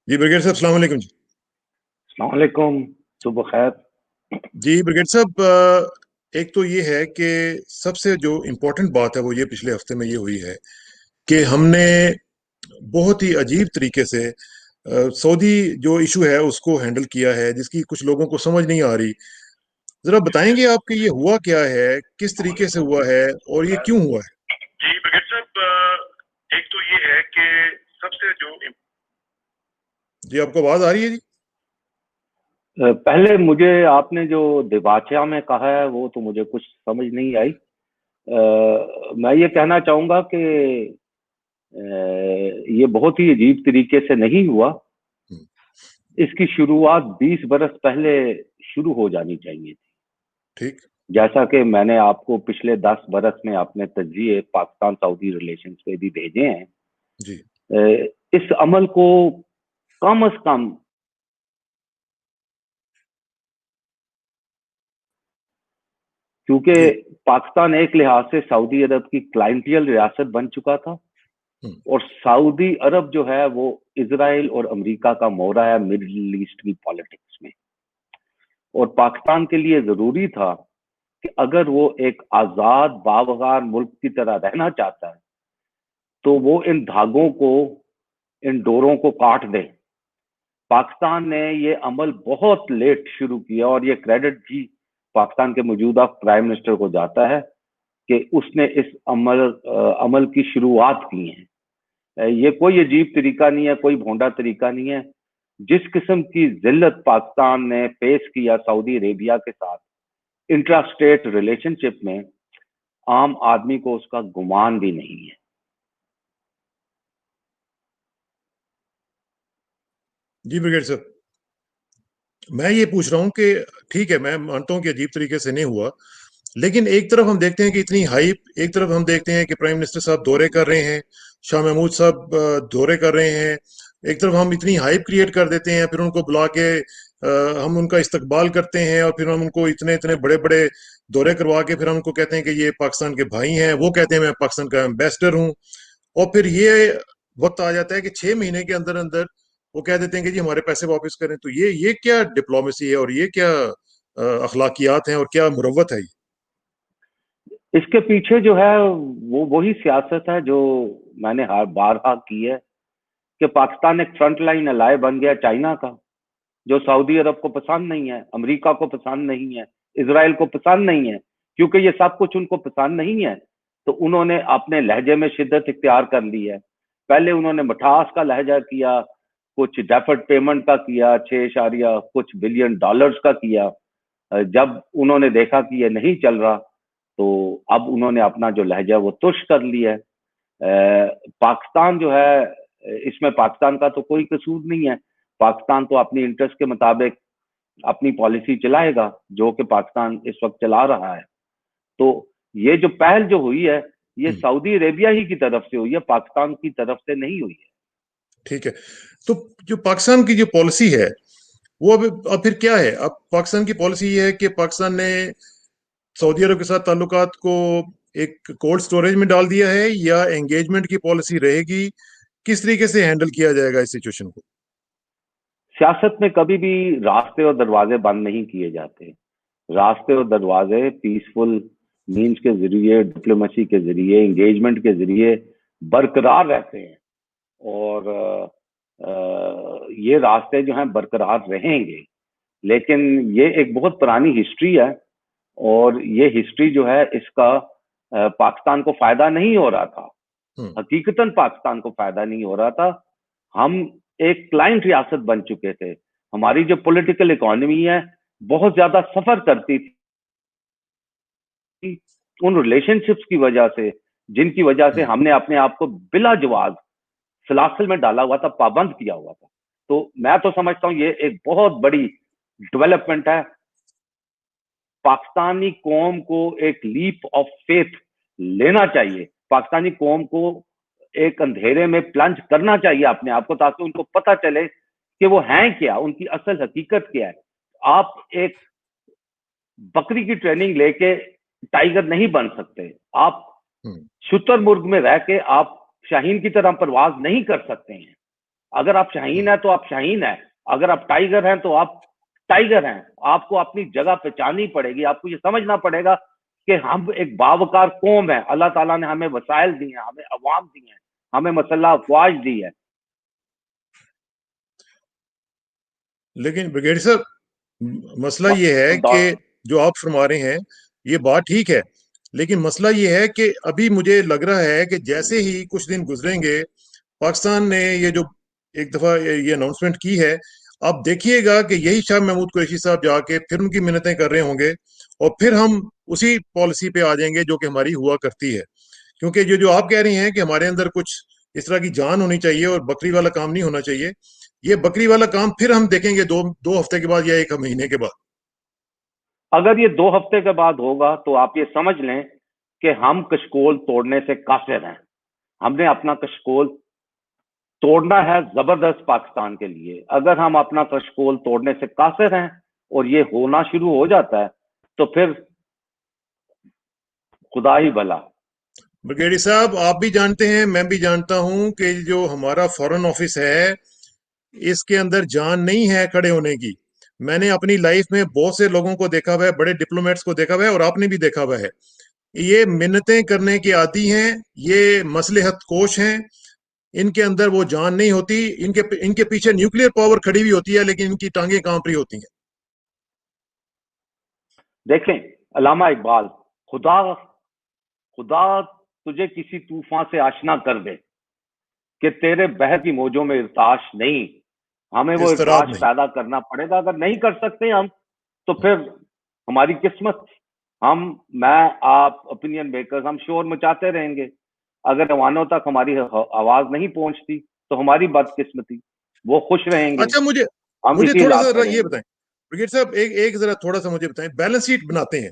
जी brigade साहब, सलाम वालेकुम जी। अस्सलामुअलैकुम, सुबह खैर। जी ब्रिगेड साहब, एक तो ये है कि सबसे जो इम्पोर्टेंट बात है वो ये पिछले हफ्ते में ये हुई है कि हमने बहुत ही अजीब तरीके से सऊदी जो इशू है उसको हैंडल किया है, जिसकी कुछ लोगों को समझ नहीं आ रही। जरा बताएंगे आप कि ये हुआ क्या है, किस तरीके से हुआ है और ये क्यों हुआ है? जी ब्रिगेड साहब, एक तो ये है कि सबसे जो जी, आपको आवाज आ रही है जी? पहले मुझे आपने जो दिबाचा में कहा है वो तो मुझे कुछ समझ नहीं आई। मैं ये कहना चाहूंगा कि ये बहुत ही अजीब तरीके से नहीं हुआ। हम्म, इसकी शुरुआत 20 बरस पहले शुरू हो जानी चाहिए थी। ठीक। जैसा कि मैंने आपको पिछले 10 बरस में अपने तजिए पाकिस्तान सऊदी रिलेशंस पे भी भेजे हैं। जी। इस अमल को कम से कम क्योंकि जी। पाकिस्तान एक लिहाज से सऊदी अरब की क्लाइंटियल रियासत बन चुका था हम्म, और सऊदी अरब जो है वो इसराइल और अमेरिका का मोहरा है मिडिल ईस्ट की पॉलिटिक्स में। और पाकिस्तान के लिए जरूरी था कि अगर वो एक आजाद बावगार मुल्क की तरह रहना चाहता है तो वो इन धागों को, इन डोरों को काट दे। पाकिस्तान ने ये अमल बहुत लेट शुरू किया और ये क्रेडिट भी पाकिस्तान के मौजूदा प्राइम मिनिस्टर को जाता है कि उसने इस अमल की शुरुआत की है। ये कोई अजीब तरीका नहीं है, कोई भोंडा तरीका नहीं है। जिस किस्म की जिल्लत पाकिस्तान ने पेश किया सऊदी अरेबिया के साथ इंट्रा स्टेट रिलेशनशिप में, आम आदमी को उसका गुमान भी नहीं है। जी ब्रिगेड साहब, मैं ये पूछ रहा हूँ कि ठीक है, मैं मानता हूँ कि अजीब तरीके से नहीं हुआ, लेकिन एक तरफ हम देखते हैं कि इतनी हाइप, एक तरफ हम देखते हैं कि प्राइम मिनिस्टर साहब दौरे कर रहे हैं, शाह महमूद साहब दौरे कर रहे हैं। एक तरफ हम इतनी हाइप क्रिएट कर देते हैं, फिर उनको बुला के हम उनका इस्तकबाल करते हैं और फिर हम उनको इतने इतने बड़े बड़े दौरे करवा के फिर हम उनको कहते हैं कि ये पाकिस्तान के भाई हैं, वो कहते हैं मैं पाकिस्तान का एम्बेसडर हूँ। और फिर ये वक्त आ जाता है कि 6 महीने के अंदर अंदर वो कह देते हैं कि जी हमारे पैसे वापस करें। तो ये क्या डिप्लोमेसी है और ये क्या अखलाकियात हैं और क्या मुरव्वत है ये? इसके पीछे जो है वो वही सियासत है जो मैंने हर बारहा की है कि पाकिस्तान एक फ्रंट लाइन अलाय बन गया चाइना का, जो सऊदी अरब को पसंद नहीं है, अमेरिका को पसंद नहीं है, इसराइल को पसंद नहीं है। क्योंकि ये सब कुछ उनको पसंद नहीं है तो उन्होंने अपने लहजे में शिद्दत इख्तियार कर ली है। पहले उन्होंने मठास का लहजा किया, कुछ डेफर्ड पेमेंट का किया, 6 कुछ बिलियन डॉलर्स का किया। जब उन्होंने देखा कि ये नहीं चल रहा तो अब उन्होंने अपना जो लहजा वो तुर्श कर लिया है। पाकिस्तान जो है, इसमें पाकिस्तान का तो कोई कसूर नहीं है। पाकिस्तान तो अपनी इंटरेस्ट के मुताबिक अपनी पॉलिसी चलाएगा जो कि पाकिस्तान इस वक्त चला रहा है। तो ये जो पहल जो हुई है ये हम्म, सऊदी अरेबिया ही की तरफ से हुई है, पाकिस्तान की तरफ से नहीं हुई है। ठीक है। तो जो पाकिस्तान की जो पॉलिसी है वो अब फिर क्या है? अब पाकिस्तान की पॉलिसी ये है कि पाकिस्तान ने सऊदी अरब के साथ ताल्लुकात को एक कोल्ड स्टोरेज में डाल दिया है, या एंगेजमेंट की पॉलिसी रहेगी? किस तरीके से हैंडल किया जाएगा इस सिचुएशन को? सियासत में कभी भी रास्ते और दरवाजे बंद नहीं किए जाते। रास्ते और दरवाजे पीसफुल मीन्स के जरिए, डिप्लोमेसी के जरिए, एंगेजमेंट के जरिए बरकरार रहते हैं। और ये रास्ते जो हैं बरकरार रहेंगे। लेकिन ये एक बहुत पुरानी हिस्ट्री है और ये हिस्ट्री जो है इसका पाकिस्तान को फायदा नहीं हो रहा था। हम्म, हकीकतन पाकिस्तान को फायदा नहीं हो रहा था। हम एक क्लाइंट रियासत बन चुके थे। हमारी जो पॉलिटिकल इकोनॉमी है बहुत ज्यादा सफर करती थी उन रिलेशनशिप्स की वजह से, जिनकी वजह से हम्म, हमने अपने आप को बिला जवाब सलासिल में डाला हुआ था, पाबंद किया हुआ था। तो मैं तो समझता हूँ ये एक बहुत बड़ी डेवलपमेंट है। पाकिस्तानी कौम को एक लीप ऑफ फेथ लेना चाहिए। पाकिस्तानी कौम को एक अंधेरे में प्लंज करना चाहिए अपने आप को, ताकि उनको पता चले कि वो हैं क्या, उनकी असल हकीकत क्या है। आप एक बकरी की ट्रेनिंग लेके टाइगर नहीं बन सकते। आप हम्म, शुतुरमुर्ग में रह के आप शाहीन की तरह परवाज नहीं कर सकते हैं। अगर आप शाहीन है तो आप शाहीन है, अगर आप टाइगर हैं तो आप टाइगर हैं। आपको अपनी जगह पहचाननी पड़ेगी, आपको ये समझना पड़ेगा कि हम एक बावकार कौम है, अल्लाह ताला ने हमें वसाइल दी हैं, हमें अवाम दी हैं, हमें मसल्ला अफवाज दी है। लेकिन ब्रिगेडियर साहब, मसला ये है कि जो आप फरमा रहे हैं ये बात ठीक है, लेकिन मसला ये है कि अभी मुझे लग रहा है कि जैसे ही कुछ दिन गुजरेंगे, पाकिस्तान ने ये जो एक दफा ये अनाउंसमेंट की है, आप देखिएगा कि यही शाह महमूद कुरैशी साहब जाके फिर उनकी मिन्नतें कर रहे होंगे और फिर हम उसी पॉलिसी पे आ जाएंगे जो कि हमारी हुआ करती है। क्योंकि जो आप कह रही हैं कि हमारे अंदर कुछ इस तरह की जान होनी चाहिए और बकरी वाला काम नहीं होना चाहिए, ये बकरी वाला काम फिर हम देखेंगे दो हफ्ते के बाद या एक महीने के बाद। अगर ये 2 हफ्ते के बाद होगा तो आप ये समझ लें कि हम कशकोल तोड़ने से काफिर हैं। हमने अपना कशकोल तोड़ना है जबरदस्त पाकिस्तान के लिए। अगर हम अपना कशकोल तोड़ने से काफिर हैं और ये होना शुरू हो जाता है तो फिर खुदा ही भला। ब्रिगेडियर साहब, आप भी जानते हैं, मैं भी जानता हूं कि जो हमारा फॉरेन ऑफिस है, इसके अंदर जान नहीं है खड़े होने की। मैंने अपनी लाइफ में बहुत से लोगों को देखा हुआ है, बड़े डिप्लोमेट्स को देखा हुआ है, और आपने भी देखा हुआ है। ये मिन्नतें करने के आदी हैं, ये मसलहत कोश हैं, इनके अंदर वो जान नहीं होती। इनके इनके पीछे न्यूक्लियर पावर खड़ी हुई होती है, लेकिन इनकी टांगें कांप रही होती हैं। देखें अल्लामा इकबाल, खुदा खुदा तुझे किसी तूफान से आशना कर दे कि तेरे बहर की मौजों में इर्ताश नहीं। हमें वो इस्तराब इर्ताश नहीं। पैदा करना पड़ेगा। अगर नहीं कर सकते हम तो फिर हमारी किस्मत, हम, मैं, आप, ओपिनियन मेकर्स, हम शोर मचाते रहेंगे। अगर जवानों तक हमारी आवाज नहीं पहुंचती तो हमारी बदकिस्मती, वो खुश रहेंगे, अच्छा, मुझे हम मुझे इसी थोड़ा सा हालात जरा में ये रहेंगे। बताएं ब्रिगेड साहब, एक एक जरा थोड़ा सा मुझे बताएं। बैलेंस शीट बनाते हैं,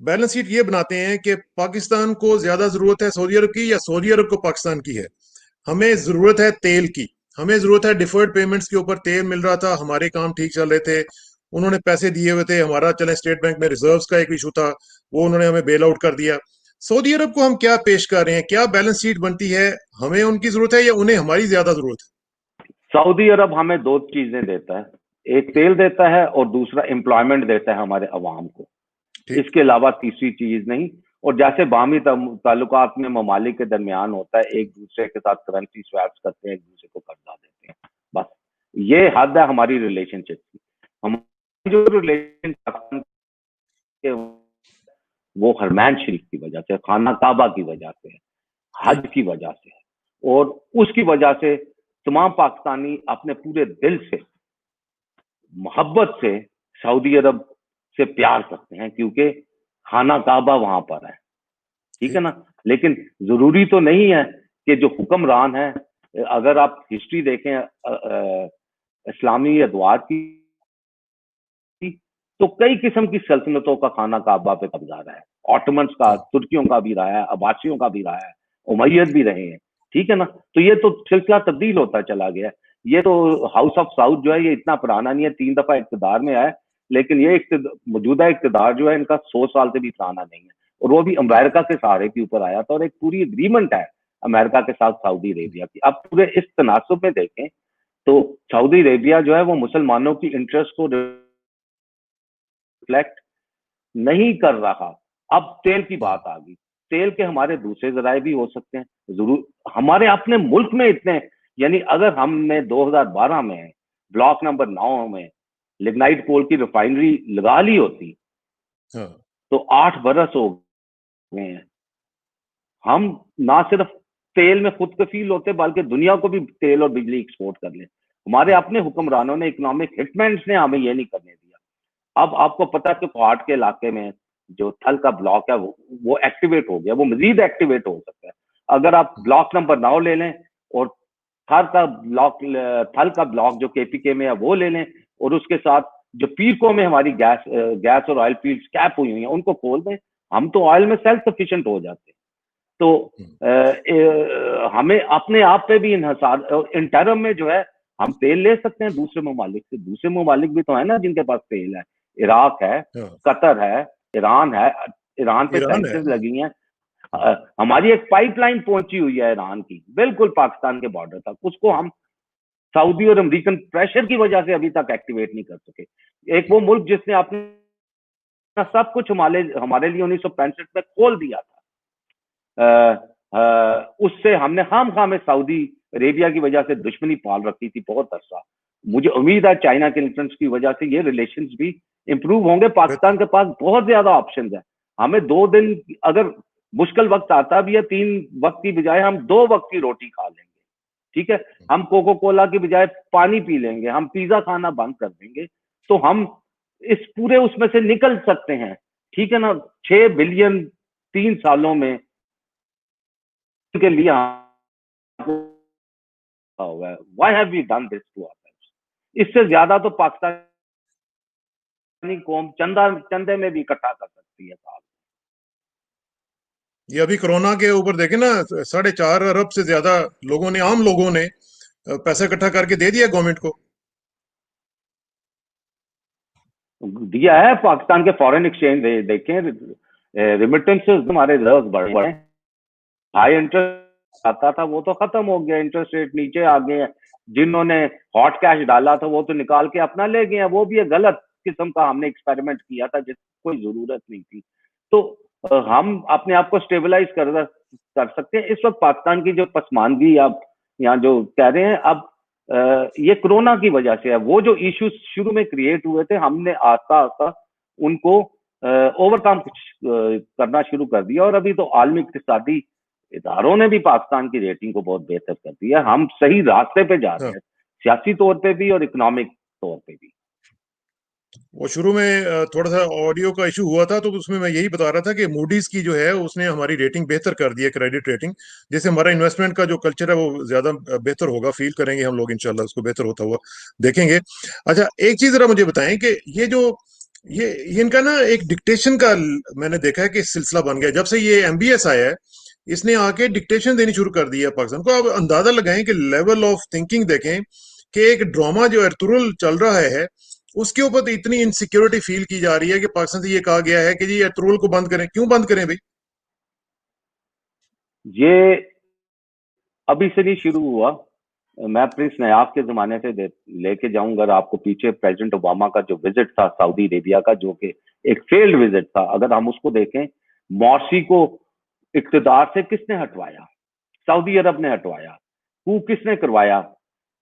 बैलेंस शीट ये बनाते हैं कि पाकिस्तान को ज्यादा जरूरत है सऊदी अरब की या सऊदी अरब को पाकिस्तान की है। हमें जरूरत है तेल की, हमें जरूरत है डिफर्ड पेमेंट्स के ऊपर तेल मिल रहा था, हमारे काम ठीक चल रहे थे, उन्होंने पैसे दिए हुए थे, हमारा चले स्टेट बैंक में रिजर्व्स का एक इशू था, वो उन्होंने हमें बेल आउट कर दिया। सऊदी अरब को हम क्या पेश कर रहे हैं, क्या बैलेंस शीट बनती है? हमें उनकी जरूरत है या उन्हें हमारी ज्यादा जरूरत है? सऊदी अरब हमें दो चीजें देता है, एक तेल देता है और दूसरा एम्प्लॉयमेंट देता है हमारे अवाम को। ठीक। इसके अलावा तीसरी चीज नहीं। और जैसे बाहमी ताल्लुकात में ममालिक के दरमियान होता है, एक दूसरे के साथ करेंसी स्वैप्स करते हैं, एक दूसरे को कर्जा देते हैं, बस ये हद है हमारी रिलेशनशिप की। हमारी जो रिलेशन के वो हरमैन शरीफ की वजह से, खाना काबा की वजह से, ठीक। हज की वजह से, और उसकी वजह से तमाम पाकिस्तानी अपने पूरे दिल से, मोहब्बत से सऊदी अरब से प्यार करते हैं, क्योंकि खाना काबा वहां पर है। ठीक है ठीक। ना। लेकिन जरूरी तो नहीं है कि जो हुक्मरान है, अगर आप हिस्ट्री देखें इस्लामी अदवार की, तो कई किस्म की सल्तनतों का खाना काबा पे कब्जा रहा है। ऑटोमन्स का, हाँ। तुर्कियों का भी रहा है, अब्बासियों का भी रहा है, उमैयद भी रहे हैं। ठीक है ना। तो ये तो सिलसिला तब्दील होता चला गया। ये तो हाउस ऑफ साउथ जो है ये इतना पुराना नहीं है, 3 दफा इक्तदार में आया, लेकिन ये मौजूदा इक्तदार जो है इनका 100 साल से भी पुराना नहीं है, और वो भी हाँ। अमेरिका के सहारे के ऊपर आया था, और एक पूरी एग्रीमेंट है अमेरिका के साथ सऊदी अरेबिया की। अब पूरे इस तनासुब में देखें तो सऊदी अरेबिया जो है वो मुसलमानों की इंटरेस्ट को रिफ्लेक्ट नहीं कर रहा। अब तेल की हाँ। बात आ गई। तेल के हमारे दूसरे जराये भी हो सकते हैं, जरूर हमारे अपने मुल्क में इतने, यानी अगर हमने 2012 में ब्लॉक नंबर 9 में लिग्नाइट कोल की रिफाइनरी लगा ली होती हाँ। तो 8 बरस हो गए हैं। हम ना सिर्फ तेल में खुद कफील होते बल्कि दुनिया को भी तेल और बिजली एक्सपोर्ट कर ले। हमारे हाँ। अपने हुक्मरानों ने, इकोनॉमिक हिटमैन ने हमें ये नहीं करने दिया। अब आपको पता है कि क्वाड के इलाके में जो थल का ब्लॉक है वो एक्टिवेट हो गया, वो मजीद एक्टिवेट हो सकता है। अगर आप ब्लॉक नंबर 9 ले लें और थल का ब्लॉक जो केपीके में है वो ले लें, और उसके साथ जो पीरको में हमारी गैस और ऑयल फील्ड कैप हुई हुई हैं उनको खोल दें, हम तो ऑयल में सेल्फ सफिशिएंट हो जाते हैं। तो हमें अपने आप पे भी इन्हसार, इंटरम में जो है हम तेल ले सकते हैं दूसरे ममालिक से। दूसरे ममालिक भी तो है ना जिनके पास तेल है, इराक है, हाँ। कतर है, ईरान है। ईरान पे ईरान है। सैंक्शन लगी हैं। हमारी एक पाइपलाइन पहुंची हुई है ईरान की, बिल्कुल पाकिस्तान के बॉर्डर तक, उसको हम सऊदी और अमेरिकन प्रेशर की वजह से अभी तक एक्टिवेट नहीं कर सके। एक वो मुल्क जिसने अपना सब कुछ हमारे हमारे लिए 1965 में खोल दिया था, उससे हमने खाम में सऊदी अरेबिया की वजह से दुश्मनी पाल रखी थी बहुत अरसा। मुझे उम्मीद है चाइना के इंफ्लुएंस की वजह से ये रिलेशंस भी इंप्रूव होंगे। पाकिस्तान के पास बहुत ज्यादा ऑप्शंस है। हमें 2 दिन अगर मुश्किल वक्त आता भी है, 3 वक्त की बजाय हम 2 वक्त की रोटी खा लेंगे, ठीक है। हम कोको कोला की बजाय पानी पी लेंगे, हम पिज्जा खाना बंद कर देंगे, तो हम इस पूरे उसमें से निकल सकते हैं, ठीक है ना। 6 बिलियन 3 सालों में के लिए why have we done this to ourselves. इससे ज्यादा तो पाकिस्तानी कौम चंदे में भी इकट्ठा कर सकती है साहब। ये अभी कोरोना के ऊपर देखे ना, 4.5 अरब से ज्यादा लोगों ने, आम लोगों ने पैसा इकट्ठा करके दे दिया गवर्नमेंट को। दिया है। पाकिस्तान के फॉरेन एक्सचेंज देखें, रिमिटेंसेस हमारे रिजर्व बढ़ गए। हाई इंटरेस्ट आता था वो तो खत्म हो गया, इंटरेस्ट रेट नीचे आ गए हैं। जिन्होंने हॉट कैश डाला था वो तो निकाल के अपना ले गए हैं। वो भी एक गलत किस्म का हमने एक्सपेरिमेंट किया था जिसकी कोई जरूरत नहीं थी। तो हम अपने आप को स्टेबलाइज कर सकते हैं। इस वक्त पाकिस्तान की जो पसमानगी आप यहाँ जो कह रहे हैं, अब ये कोरोना की वजह से है। वो जो इश्यूज शुरू में क्रिएट हुए थे, हमने आस्ता आस्ता उनको ओवरकम करना शुरू कर दिया। और अभी तो आलमी इक्तिसादी इदारों ने भी पाकिस्तान की रेटिंग को बहुत बेहतर कर दिया। हम सही रास्ते पे जा रहे हाँ, हैं, सियासी तौर पे भी और इकोनॉमिक तौर पे भी। वो शुरू में थोड़ा सा ऑडियो का इशू हुआ था, तो उसमें मैं यही बता रहा था कि मूडीज की जो है उसने हमारी रेटिंग बेहतर कर दी है, क्रेडिट रेटिंग। जैसे हमारा इन्वेस्टमेंट का जो कल्चर है वो ज्यादा बेहतर होगा, फील करेंगे हम लोग इंशाल्लाह उसको बेहतर होता हुआ देखेंगे। अच्छा, एक चीज जरा मुझे बताएं कि ये जो ये इनका ना एक डिक्टेशन का मैंने देखा है कि सिलसिला बन गया जब से ये एमबीएस आया है। इसने आके डिक्टेशन देनी शुरू कर दी है पाकिस्तान को। अब अंदाजा लगाएं कि लेवल ऑफ थिंकिंग देखें कि एक ड्रामा जो एर्तुगरुल चल रहा है उसके ऊपर तो इतनी इनसिक्योरिटी फील की जा रही है कि पाकिस्तान से ये कहा गया है कि जी एर्तुगरुल को बंद करें। क्यों बंद करें भाई? ये अभी से नहीं शुरू हुआ। मैं प्रिंस नयाफ के जमाने से लेके जाऊंगा। अगर आपको पीछे प्रेसिडेंट ओबामा का जो विजिट था सऊदी अरेबिया का, जो कि एक फेल्ड विजिट था, अगर हम उसको देखें, मॉर्सी को इक्तदार से किसने हटवाया? सऊदी अरब ने हटवाया। कू किसने करवाया?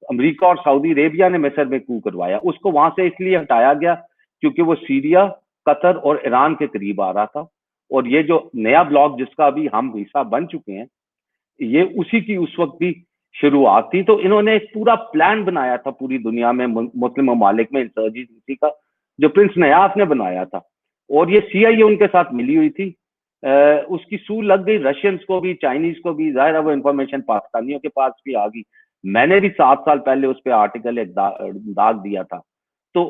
अमेरिका और सऊदी अरेबिया ने मिस्र में कू करवाया। उसको वहां से इसलिए हटाया गया क्योंकि वो सीरिया, कतर और ईरान के करीब आ रहा था। और ये जो नया ब्लॉक जिसका अभी हम हिस्सा बन चुके हैं, ये उसी की उस वक्त भी शुरुआत थी। तो इन्होंने एक पूरा प्लान बनाया था पूरी दुनिया में, मुस्लिम ममालिक में इंसर्जेंसी का, जो प्रिंस नयाफ ने बनाया था। और ये सीआईए उनके साथ मिली हुई थी। उसकी सू लग गई रशियंस को भी, चाइनीज को भी। जाहिर है वो इंफॉर्मेशन पाकिस्तानियों के पास भी आ गई। मैंने भी 7 साल पहले उस पर आर्टिकल एक दाग दिया था। तो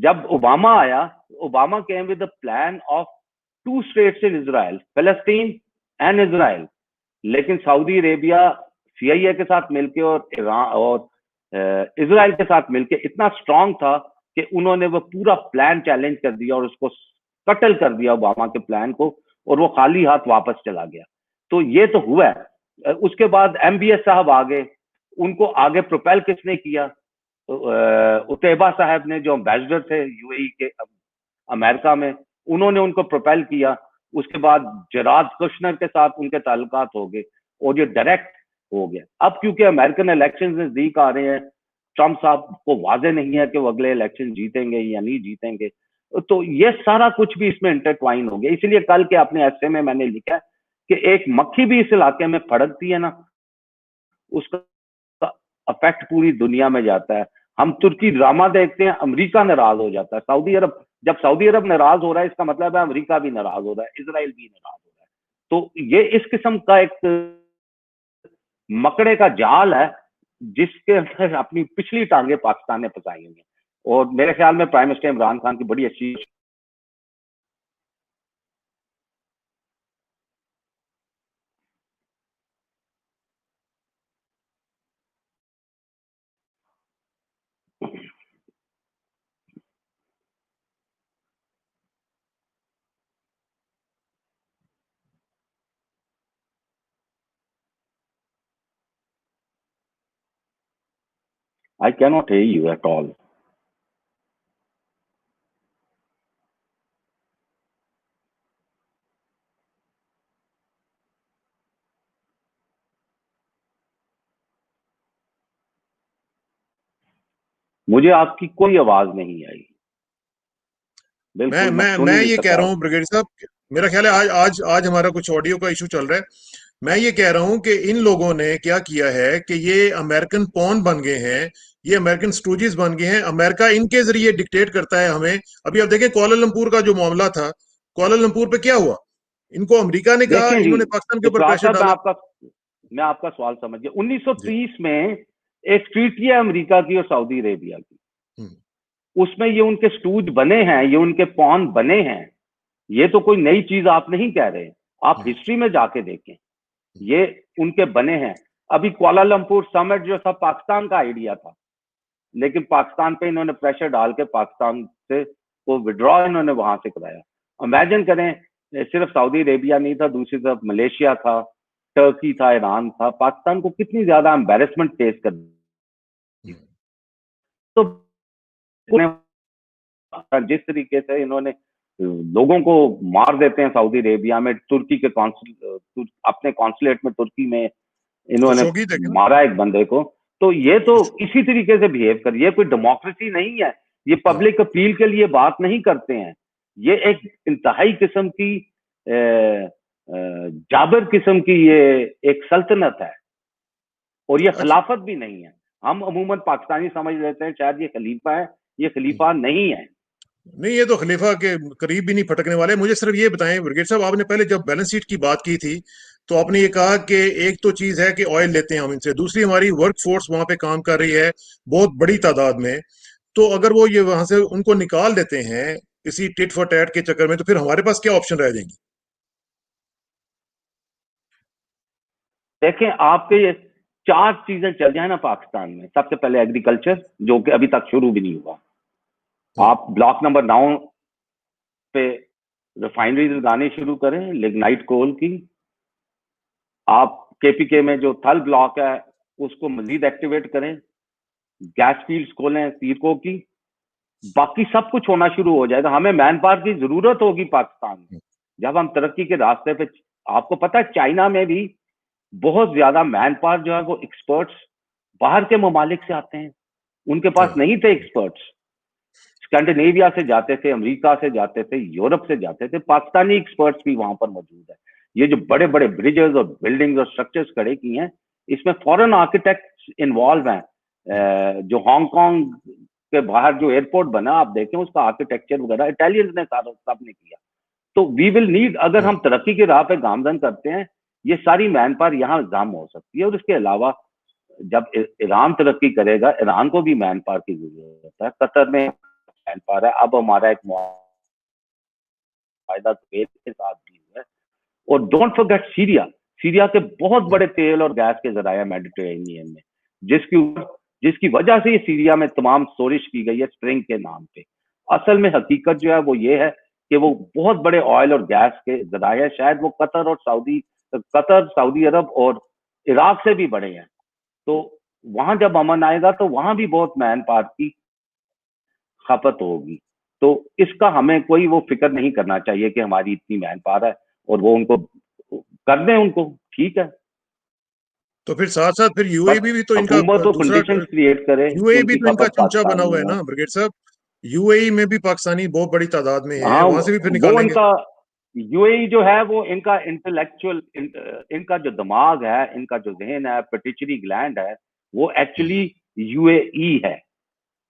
जब ओबामा आया, Obama came with the plan of 2 states in Israel, फलस्तीन एंड इजराइल। लेकिन सऊदी अरेबिया सीआईए के साथ मिलके और ईरान और इजराइल के साथ मिलके इतना स्ट्रांग था कि उन्होंने वो पूरा प्लान चैलेंज कर दिया और उसको कटल कर दिया ओबामा के प्लान को, और वो खाली हाथ वापस चला गया। तो ये तो हुआ है। उसके बाद एमबीएस साहब आ गए। उनको आगे प्रोपेल किसने किया? तो उतैबा साहब ने, जो एम्बेसडर थे यूएई के अमेरिका में, उन्होंने उनको प्रोपेल किया। उसके बाद जराद कुशनर के साथ उनके ताल्लुकात हो गए और ये डायरेक्ट हो गया। अब क्योंकि अमेरिकन इलेक्शन नजदीक आ रहे हैं, ट्रम्प साहब को वाजे नहीं है कि वो अगले इलेक्शन जीतेंगे या नहीं जीतेंगे, तो ये सारा कुछ भी इसमें इंटरट्वाइन हो गया। इसलिए कल के अपने ऐसे में मैंने लिखा कि एक मक्खी भी इस इलाके में फड़कती है ना, उसका अफेक्ट पूरी दुनिया में जाता है। हम तुर्की ड्रामा देखते हैं, अमेरिका नाराज हो जाता है। सऊदी अरब, जब सऊदी अरब नाराज हो रहा है, इसका मतलब है अमेरिका भी नाराज हो रहा है, इसराइल भी नाराज हो रहा है। तो ये इस किस्म का एक मकड़े का जाल है जिसके अंदर अपनी पिछली टांगे पाकिस्तान ने फंसाई हुई है। और मेरे ख्याल में प्राइम मिनिस्टर इमरान खान की बड़ी अच्छी I cannot hear you at all. मुझे आपकी कोई आवाज नहीं आई, बिल्कुल मैं सुन ही मैं नहीं ये कह सका रहा हूँ आपको। ब्रिगेड साहब, मेरा ख्याल है आज आज आज हमारा कुछ ऑडियो का इशू चल रहा है। मैं ये कह रहा हूं कि इन लोगों ने क्या किया है कि ये अमेरिकन पॉन बन गए हैं, ये अमेरिकन स्टूजीज बन गए हैं, अमेरिका इनके जरिए डिक्टेट करता है हमें। अभी आप देखें कुआलालंपुर का जो मामला था, कुआलालंपुर पे क्या हुआ, इनको अमेरिका ने कहा, देखें जी, इन्होंने पाकिस्तान के ऊपर विश्वास प्रेशर साहब, डाला। मैं आपका सवाल समझ गया। जी। 1930 में एक ट्रीटी है अमेरिका की और सऊदी अरेबिया की, हम्म, उसमें ये उनके स्टूज बने हैं, ये उनके पॉन बने हैं। ये तो कोई नई चीज आप नहीं कह रहे, आप हम्म, हिस्ट्री में जाके देखें, ये उनके बने हैं। अभी कुआलालंपुर समिट जो था पाकिस्तान का आइडिया था, लेकिन पाकिस्तान पे इन्होंने प्रेशर डाल के पाकिस्तान से को विड्रॉ इन्होंने वहां से कराया। इमेजिन करें, सिर्फ सऊदी अरेबिया नहीं था, दूसरी तरफ मलेशिया था, टर्की था, ईरान था, पाकिस्तान को कितनी ज्यादा एम्बेरसमेंट फेस कर। हम्म। तो जिस तरीके से इन्होंने लोगों को मार देते हैं सऊदी अरेबिया में, तुर्की के अपने कॉन्सुलेट में तुर्की में इन्होंने खशोगी देखे ना। मारा एक बंदे को, तो ये तो इसी तरीके से बिहेव कर, ये कोई डेमोक्रेसी नहीं है, ये हाँ, पब्लिक अपील के लिए बात नहीं करते हैं, ये एक इंतहाई किस्म की जाबर किस्म की ये एक सल्तनत है, और ये अच्छा। खिलाफत भी नहीं है। हम अमूमन पाकिस्तानी समझ लेते हैं शायद ये खलीफा है, ये खलीफा नहीं है। नहीं, ये तो खलीफा के करीब भी नहीं फटकने वाले। मुझे सिर्फ ये बताएं ब्रिगेड साहब, आपने पहले जब बैलेंस शीट की बात की थी तो आपने ये कहा कि एक तो चीज है कि ऑयल लेते हैं हम इनसे, दूसरी हमारी वर्क फोर्स वहां पे काम कर रही है बहुत बड़ी तादाद में। तो अगर वो ये वहां से उनको निकाल देते हैं इसी टिट फॉर टैट के चक्कर में, तो फिर हमारे पास क्या ऑप्शन रह जाएंगे? देखें, आपके ये चार चीजें चल जाए ना पाकिस्तान में, सबसे पहले एग्रीकल्चर, जो कि अभी तक शुरू भी नहीं हुआ। हम्म, आप ब्लॉक नंबर 9 पे रिफाइनरीज लगानी शुरू करें लिग्नाइट कोल की। आप केपीके में जो थल ब्लॉक है उसको मजीद एक्टिवेट करें, गैस फील्ड्स खोलें सीरको की, बाकी सब कुछ होना शुरू हो जाएगा। हमें मैन पावर की जरूरत होगी पाकिस्तान में जब हम तरक्की के रास्ते पे। आपको पता है चाइना में भी बहुत ज्यादा मैन पावर जो है वो एक्सपर्ट्स बाहर के ममालिक से आते हैं, उनके पास हाँ, नहीं थे एक्सपर्ट्स। स्कैंडिनेविया से जाते थे, अमेरिका से जाते थे, यूरोप से जाते थे, पाकिस्तानी एक्सपर्ट्स भी वहां पर मौजूद है। ये जो बड़े बड़े ब्रिजेस और बिल्डिंग्स और स्ट्रक्चर्स खड़े किए हैं, इसमें फॉरेन आर्किटेक्ट्स इन्वॉल्व हैं। जो हांगकांग के बाहर जो एयरपोर्ट बना, आप देखें उसका आर्किटेक्चर वगैरह इटालियंस ने सारा सब ने किया। तो वी विल नीड, अगर हाँ। हम तरक्की के राह पे गामजन करते हैं, ये सारी मैन पावर यहाँ जम हो सकती है। और इसके अलावा जब ईरान तरक्की करेगा, ईरान को भी मैन पावर की जरूरत है, कतर में मैन पावर है। अब हमारा एक मुआहदा कुवैत के साथ भी हुआ है। और डोंट फॉरगेट सीरिया, सीरिया के बहुत बड़े तेल और गैस के जराया मेडिटेरेनियन में, जिसकी वजह से ये सीरिया में तमाम सोरिश की गई है स्प्रिंग के नाम पे। असल में हकीकत जो है वो ये है कि वो बहुत बड़े ऑयल और गैस के जराया, शायद वो कतर, सऊदी अरब और इराक से भी बड़े हैं। तो वहां जब अमन आएगा तो वहां भी बहुत मैन पावर की खपत होगी। तो इसका हमें कोई वो फिक्र नहीं करना चाहिए कि हमारी इतनी मैन पावर है और वो उनको कर दें, उनको ठीक है। तो फिर साथ साथ फिर बस यूएई भी तो इनका हुकूमत तो दूसरा, कंडीशंस क्रिएट करे कि यूएई भी उनकी तो इनका खपत चमचा बना पाकिस्तान हुआ में है हो। ना ब्रिगेड साहब। यूएई में भी पाकिस्तानी बहुत बड़ी तादाद में है, हाँ, वहां से भी फिर वो निकालेंगे। इनका यूएई जो है वो इनका इंटेलेक्चुअल, इनका जो दिमाग है, इनका जो जहन है, पिट्यूटरी ग्लैंड है, वो एक्चुअली यूएई है।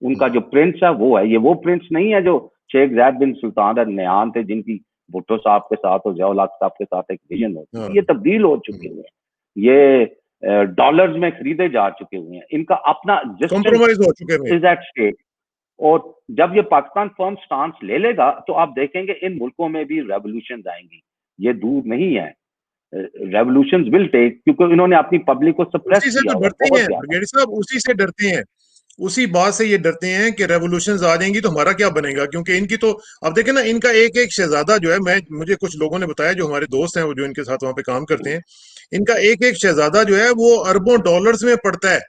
उनका जो प्रिंस है वो है, ये वो प्रिंस नहीं है जो शेख जैद बिन सुल्तान अल नयान थे, जिनकी भुट्टो साहब के साथ और जियाउल हक साहब के साथ एक विजन होती हाँ, थी। ये तब्दील हो चुके हुए हैं, ये डॉलर्स में खरीदे जा चुके हुए हैं, इनका अपना एग्जिस्टेंस कॉम्प्रोमाइज हो चुके हैं। Is at stake. और जब ये पाकिस्तान फर्म स्टांस ले लेगा तो आप देखेंगे इन मुल्कों में भी रेवोल्यूशन आएंगी, ये दूर नहीं है। रेवोल्यूशन विल टेक, क्योंकि इन्होंने अपनी पब्लिक को सप्रेस उसी से किया तो हुआ है डरते बहुत हैं ज्यादा। ब्रिगेड साहब, उसी से डरते हैं। उसी बात से ये डरते हैं कि रेवोल्यूशंस आ जाएंगी तो हमारा क्या बनेगा, क्योंकि इनकी तो अब देखें ना, इनका एक एक शहजादा जो है, मैं मुझे कुछ लोगों ने बताया जो हमारे दोस्त हैं वो जो इनके साथ वहां पे काम करते हैं, इनका एक एक शहजादा जो है वो अरबों डॉलर्स में पड़ता है।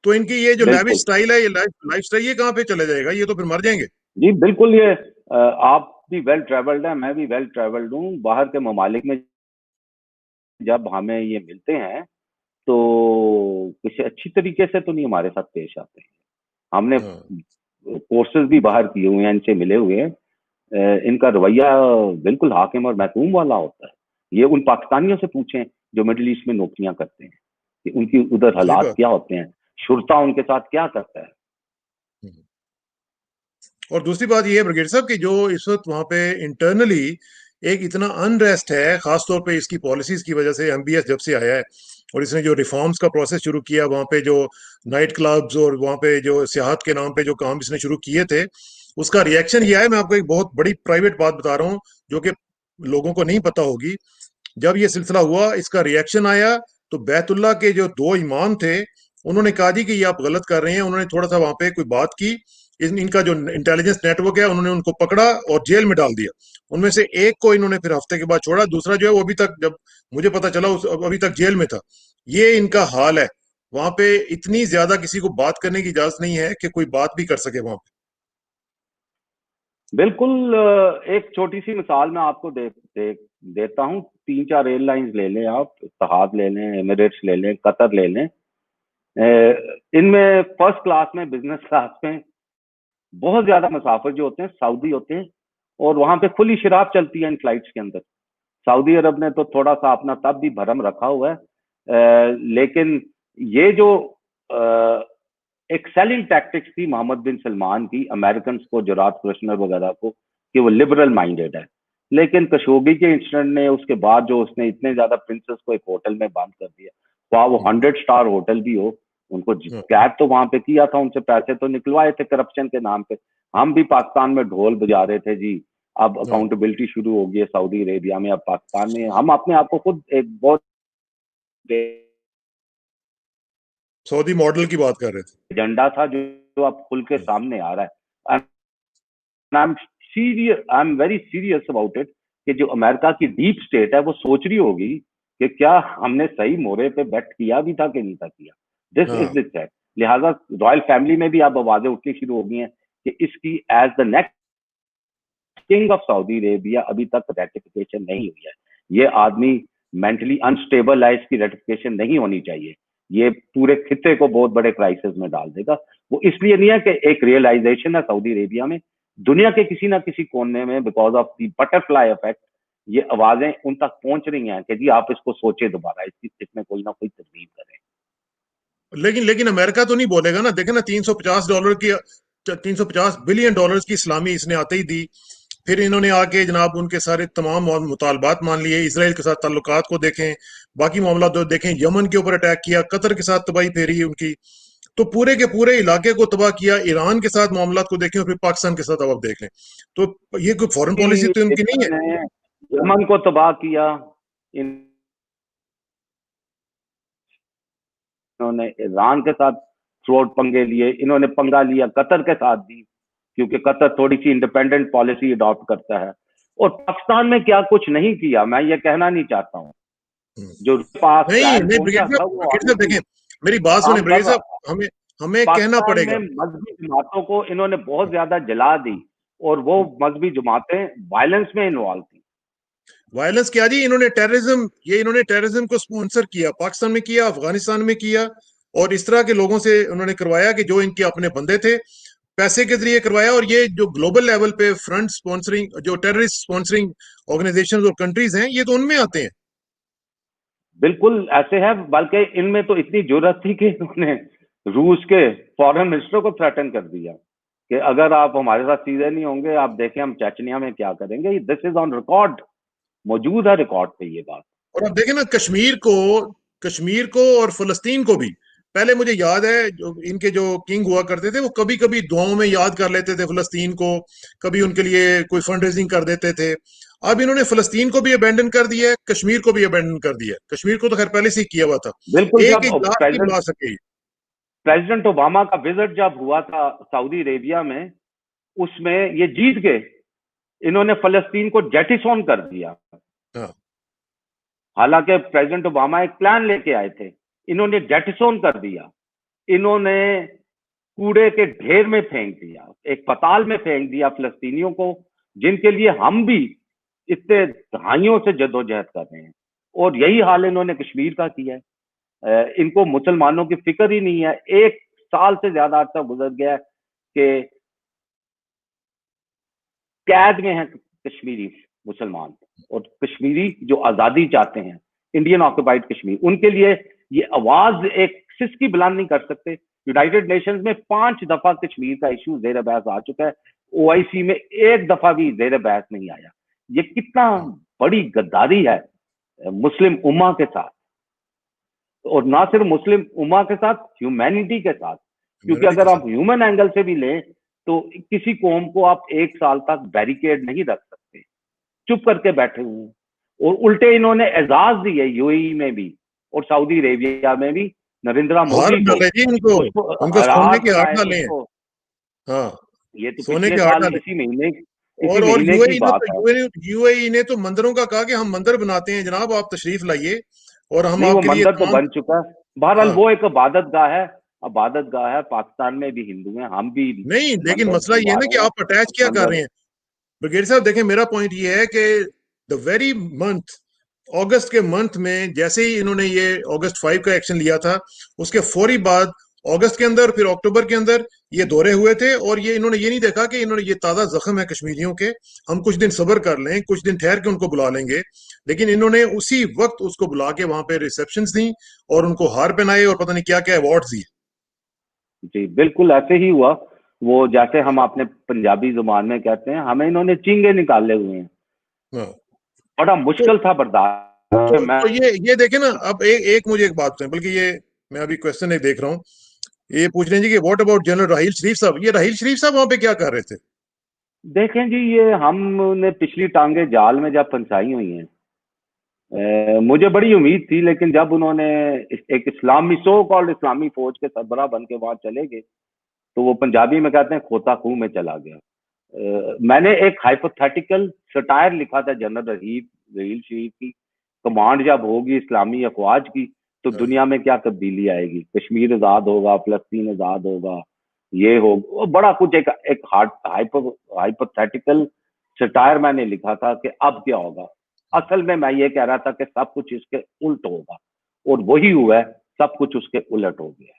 तो इनकी ये जो बिल्कुल लैविश स्टाइल है, ये लाइफ स्टाइल, ये कहाँ पे चले जाएगा? ये तो फिर मर जाएंगे। जी, बिल्कुल। ये आप भी वेल ट्रेवल्ड हैं, मैं भी वेल ट्रेवल्ड हूँ। बाहर के ममालिक में जब हमें ये मिलते हैं तो किसी अच्छी तरीके से तो नहीं हमारे साथ पेश आते हैं। हमने हाँ कोर्सेज भी बाहर किए हुए हैं, इनसे मिले हुए हैं। इनका रवैया बिल्कुल हाकिम और महकूम वाला होता है। ये उन पाकिस्तानियों से पूछें जो मिडिल ईस्ट में नौकरियां करते हैं कि उनकी उधर सही हालात बात। क्या होते हैं, शुरता उनके साथ क्या करता है। हम्म। और दूसरी बात ये है ब्रिगेड साहब कि जो इस वक्त वहां पे इंटरनली एक इतना अनरेस्ट है, खासतौर पे इसकी पॉलिसीज की वजह से, एमबीएस जब से आया है और इसने जो रिफॉर्म्स का प्रोसेस शुरू किया, वहां पे जो नाइट क्लब्स और वहां पे जो सियाहत के नाम पे जो काम इसने शुरू किए थे, उसका रिएक्शन ये है। मैं आपको एक बहुत बड़ी प्राइवेट बात बता रहा हूँ जो कि लोगों को नहीं पता होगी। जब ये सिलसिला हुआ, इसका रिएक्शन आया, तो बैतुल्ला के जो दो इमाम थे, उन्होंने कहा जी कि ये आप गलत कर रहे हैं। उन्होंने थोड़ा सा वहां पे कोई बात की, इनका जो इंटेलिजेंस नेटवर्क है, उन्होंने उनको पकड़ा और जेल में डाल दिया। उनमें से एक को इन्होंने फिर हफ्ते के बाद छोड़ा, दूसरा जो है वो अभी तक, जब मुझे पता चला, अभी तक जेल में था। ये इनका हाल है। वहां पे इतनी ज्यादा किसी को बात करने की इजाजत नहीं है कि कोई बात भी कर सके वहां पे। बिल्कुल। एक छोटी सी मिसाल मैं आपको देता हूँ। 3-4 एयरलाइंस ले लें आप, इत्तेहाद ले लें, एमिरेट्स ले लें, कतर ले लें। इनमें फर्स्ट क्लास में, बिजनेस क्लास में बहुत ज्यादा मुसाफिर जो होते हैं सऊदी होते हैं, और वहां पे खुली शराब चलती है इन फ्लाइट्स के अंदर। सऊदी अरब ने तो थोड़ा सा अपना तब भी भरम रखा हुआ है, लेकिन ये जो एक सेलिंग टैक्टिक्स थी मोहम्मद बिन सलमान की अमेरिकन को, जरात कृष्णर वगैरह को, कि वो लिबरल माइंडेड है। लेकिन कशोगी के इंसिडेंट ने, उसके बाद जो उसने इतने ज्यादा प्रिंसेस को एक होटल में बंद कर दिया, वहां वो 100 स्टार होटल भी हो, उनको हाँ, कैद तो वहां पे किया था, उनसे पैसे तो निकलवाए थे करप्शन के नाम पे। हम भी पाकिस्तान में ढोल बजा रहे थे जी, अब हाँ। अकाउंटेबिलिटी शुरू हो गई है सऊदी अरेबिया में, अब पाकिस्तान में हम अपने आप को खुद एक बहुत सऊदी मॉडल की बात कर रहे थे। एजेंडा था जो अब खुल के सामने आ रहा है। I am very serious about it कि जो अमेरिका की डीप स्टेट है वो सोच रही होगी कि क्या हमने सही मोरे पे बेट किया भी था कि नहीं था किया। दिस इज हाँ। The set. लिहाजा रॉयल फैमिली में भी अब आवाजें उठनी शुरू हो गई हैं कि इसकी as the next king of Saudi Arabia अभी तक रेटिफिकेशन नहीं हुई है। ये आदमी मेंटली अनस्टेबल है, इसकी रेटिफिकेशन नहीं होनी चाहिए। ये पूरे खिते को बहुत बड़े क्राइसिस में डाल देगा। वो इसलिए नहीं है कि एक रियलाइजेशन है सऊदी अरेबिया में, दुनिया के किसी ना किसी कोने में, because of the butterfly effect, ये आवाजें उन तक पहुंच रही हैं कि जी आप इसको सोचे दोबारा, इसमें कोई ना कोई तरमीम करें। लेकिन लेकिन अमेरिका तो नहीं बोलेगा ना। देखे ना, $350 की, $350 बिलियन की इस्लामी इसने आते ही दी। फिर इन्होंने आके जनाब उनके सारे तमाम मुतालबात मान लिए। इसराइल के साथ ताल्लुकात को देखें, बाकी मामला तो देखें, यमन के ऊपर अटैक किया, कतर के साथ तबाही फेरी उनकी, तो पूरे के पूरे इलाके को तबाह किया। ईरान के साथ मामला को देखें और फिर पाकिस्तान के साथ अब आप देख लें, तो ये कोई फॉरेन पॉलिसी तो इनकी नहीं है। इन्होंने यमन को तबाह किया, इन्होंने ईरान के साथ थ्रोट पंगे लिए, इन्होंने पंगा लिया कतर के साथ भी, क्योंकि कतर थोड़ी सी इंडिपेंडेंट पॉलिसी अडॉप्ट करता है। और पाकिस्तान में क्या कुछ नहीं किया, मैं ये कहना नहीं चाहता हूँ। जो पास नहीं प्लान नहीं पहुंचा था वो ब्रिगेड साहब ऑलरेडी देखें, मेरी बात सुने काम कर ब्रिगेड रहा साहब, था। हमें हमें कहना पाकिस्तान में पड़ेगा। मजहबी जमातों को इन्होंने बहुत ज्यादा जला दी, और वो मजहबी जमातें वायलेंस में इन्वॉल्व थी। वायलेंस क्या जी, इन्होंने टेररिज्म को स्पॉन्सर किया, पाकिस्तान में किया, अफगानिस्तान में किया, और इस तरह के लोगों से उन्होंने करवाया कि जो इनके अपने बंदे थे, पैसे के जरिए करवाया। और ये जो ग्लोबल लेवल पे फ्रंट स्पॉन्सरिंग, जो टेररिस्ट स्पॉन्सरिंग ऑर्गेनाइजेशंस और कंट्रीज हैं, ये तो उनमें आते हैं। बिल्कुल ऐसे है, बल्कि इनमें तो इतनी जरूरत थी कि इन्होंने रूस के फॉरेन मिनिस्टर को थ्रेटन कर दिया कि अगर आप हमारे साथ सीधे नहीं होंगे, आप देखें हम चेचनिया में क्या करेंगे। दिस इज ऑन रिकॉर्ड, मौजूद है रिकॉर्ड पे ये बात। और अब देखें ना, कश्मीर को और फलस्तीन को भी, पहले मुझे याद है जो इनके जो किंग हुआ करते थे, वो कभी कभी दुआओं में याद कर लेते थे फलस्तीन को, कभी उनके लिए कोई फंड रेजिंग कर देते थे। अब इन्होंने फलस्तीन को भी अबेंडन कर दिया है, कश्मीर को भी अबेंडन कर दिया है। कश्मीर को तो खैर पहले से ही किया हुआ था। बिल्कुल। एक जब इजलास नहीं प्रेसिडेंट बुला सके। प्रेसिडेंट ओबामा का विजिट जब हुआ था सऊदी अरेबिया में, उसमें ये जीत गए, इन्होंने फलस्तीन को जेटिसोन कर दिया। हाँ। हालांकि प्रेसिडेंट ओबामा एक प्लान लेके आए थे, इन्होंने जेटिसोन कर दिया। इन्होंने कूड़े के ढेर में फेंक दिया, एक पताल में फेंक दिया फिलिस्तीनियों को, जिनके लिए हम भी इतने दहाइयों से जदोजहद कर रहे हैं। और यही हाल इन्होंने कश्मीर का किया है। इनको मुसलमानों की फिक्र ही नहीं है। 1 साल से ज्यादा अर्सा गुजर गया है कि कैद में है कश्मीरी मुसलमान, और कश्मीरी जो आजादी चाहते हैं, इंडियन ऑक्युपाइड कश्मीर, उनके लिए ये आवाज एक सिसकी बुलंद नहीं कर सकते। यूनाइटेड नेशंस में 5 दफा कश्मीर का इशू जेर बहस आ चुका है, ओआईसी में 1 दफा भी जेर बहस नहीं आया। ये कितना बड़ी गद्दारी है मुस्लिम उम्मा के साथ, और ना सिर्फ मुस्लिम उम्मा के साथ, ह्यूमैनिटी के साथ। क्योंकि अगर आप ह्यूमन एंगल से भी लें तो किसी कौम को आप 1 साल तक बैरिकेड नहीं रख सकते, चुप करके बैठे हुए हैं। और उल्टे इन्होंने एजाज दिए यूएई में भी और सऊदी अरेबिया में भी नरेंद्र मोदी को, उनको सोने के हार डाले हैं। हाँ, ये तो सोने पिछले के हार साल डाले। इसी महीने और की बात है। यूएई ने तो मंदिरों का कहा कि हम मंदिर बनाते हैं जनाब, आप तशरीफ लाइए और हम नहीं, वो आपके लिए मंदिर तो बन चुका है। बहरहाल हाँ। वो एक इबादत गाह है। पाकिस्तान में भी हिंदू हैं, हम भी नहीं, लेकिन मंदिर मसला ये है बनवा ना कि रहे हैं। आप अटैच क्या कर रहे हैं ब्रिगेडियर साहब। देखें, मेरा पॉइंट ये है कि द वेरी मंथ, अगस्त के मंथ में, जैसे ही इन्होंने ये अगस्त 5 का एक्शन लिया था, उसके फौरी बाद अगस्त के अंदर, फिर अक्टूबर के अंदर ये दौरे हुए थे। और ये इन्होंने ये नहीं देखा कि इन्होंने ये ताजा जख्म है कश्मीरियों के, हम कुछ दिन सब्र कर लें, कुछ दिन ठहर के उनको बुला लेंगे। लेकिन इन्होंने उसी वक्त उसको बुला के वहां पे रिसेप्शंस दी और उनको हार पहनाए और पता नहीं क्या क्या अवार्ड्स दिए। जी बिल्कुल ऐसे ही हुआ। वो जैसे हम अपने पंजाबी जुबान में कहते हैं, हमें इन्होंने चींगे निकाले हुए हैं। हाँ। बड़ा तो, मुश्किल था बर्दाश्त। तो ये देखे ना, अब एक मुझे एक बात सुन, बल्कि ये मैं अभी क्वेश्चन एक देख रहा हूँ, ये पूछ रहे हैं जी कि व्हाट अबाउट जनरल राहील शरीफ साहब। ये राहील शरीफ साहब वहां पे क्या कर रहे थे? देखें जी, ये हमने पिछली टांगे जाल में जब फंसाई हुई हैं। मुझे बड़ी उम्मीद थी, लेकिन जब उन्होंने एक इस्लामी सो कॉल्ड इस्लामी फौज के सरबराह बन के वहां चले गए, तो वो पंजाबी में कहते हैं खोता खूह में चला गया। मैंने एक हाइपोथेटिकल सटायर लिखा था जनरल रहील शरीफ की कमांड जब होगी इस्लामी अफवाज की, तो दुनिया में क्या तब्दीली आएगी, कश्मीर आजाद होगा, फलस्तीन आजाद होगा, ये होगा, बड़ा कुछ एक हाइपोथेटिकल सटायर मैंने लिखा था कि अब क्या होगा। असल में मैं ये कह रहा था कि सब कुछ इसके उल्ट होगा, और वही हुआ है, सब कुछ उसके उलट हो गया।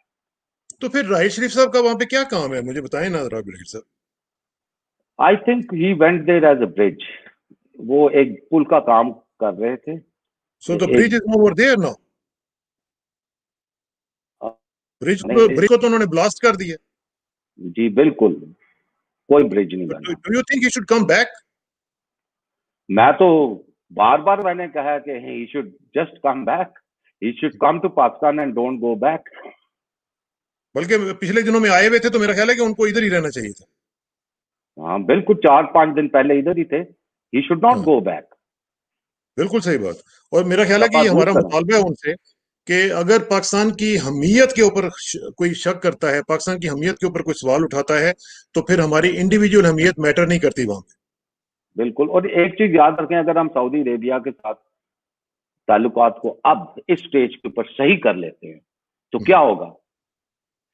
तो फिर राहील शरीफ साहब का वहां पे क्या काम है, मुझे बताएं ना जरा ब्रिगेडियर साहब। I think he went there as a bridge. वो एक पुल का काम कर रहे थे। So the bridge is no more there now. Bridge को तो उन्होंने ब्लास्ट कर दिया। जी बिल्कुल, कोई ब्रिज नहीं बना। Do you think he should come back? मैं तो बार बार मैंने कहा कि he should just come back, he should come to Pakistan and don't go back. बल्कि पिछले दिनों में आए हुए थे, तो मेरा ख्याल है कि उनको इधर ही रहना चाहिए था। हाँ बिल्कुल, 4-5 दिन पहले इधर ही थे। He should not go back. बिल्कुल सही बात। और मेरा ख्याल है कि ये हमारा मुतालबा है उनसे कि अगर पाकिस्तान की हमीयत के ऊपर कोई शक करता है, पाकिस्तान की हमीयत के ऊपर कोई सवाल उठाता है, तो फिर हमारी इंडिविजुअल हमीयत मैटर नहीं करती वहां पे। बिल्कुल। और एक चीज याद रखें, अगर हम सऊदी अरेबिया के साथ ताल्लुकात को अब इस स्टेज के ऊपर सही कर लेते हैं, तो क्या होगा,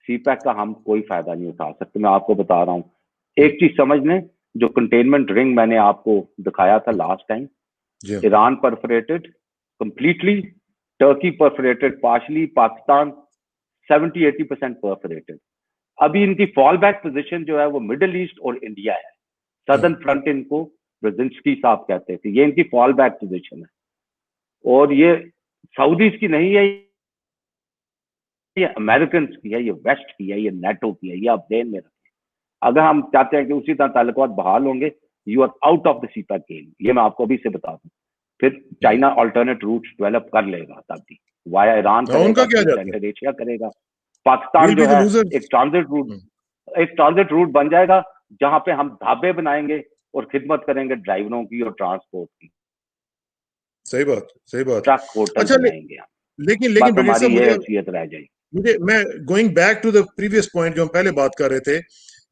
सीपैक का हम कोई फायदा नहीं उठा सकते। मैं आपको बता रहा हूँ, एक चीज समझ लें, जो कंटेनमेंट रिंग मैंने आपको दिखाया था last time, Iran perforated completely, Turkey perforated partially, Pakistan 70-80% perforated. अभी इनकी फॉल बैक पोजिशन जो है वो मिडिल ईस्ट और इंडिया है। सदर्न फ्रंट इनको ब्रजेंस्की साहब कहते थे, ये इनकी फॉल बैक पोजिशन है। और ये सऊदीज की नहीं है, ये अमेरिकन की है, ये वेस्ट की है, ये नेटो की है। ये आप ध्यान में रखें। अगर हम चाहते हैं कि उसी तरह ताल्लुकात बहाल होंगे, you are out of the CPEC game. ये मैं आपको अभी से बता दूं। फिर चाइना अल्टरनेट रूट डेवलप कर लेगा, तब भी वाया ईरान करेगा, सेंट्रल एशिया करेगा। पाकिस्तान जो है एक ट्रांजिट रूट बन जाएगा, जहां पे हम ढाबे बनाएंगे और खिदमत करेंगे ड्राइवरों की और ट्रांसपोर्ट की। सही बात, सही बात। ट्रक होटल बनाएंगे हम। लेकिन बस हमारी मुझे ये हैसियत रह जाएगी। मैं going back to the previous point जो हम पहले बात कर रहे थे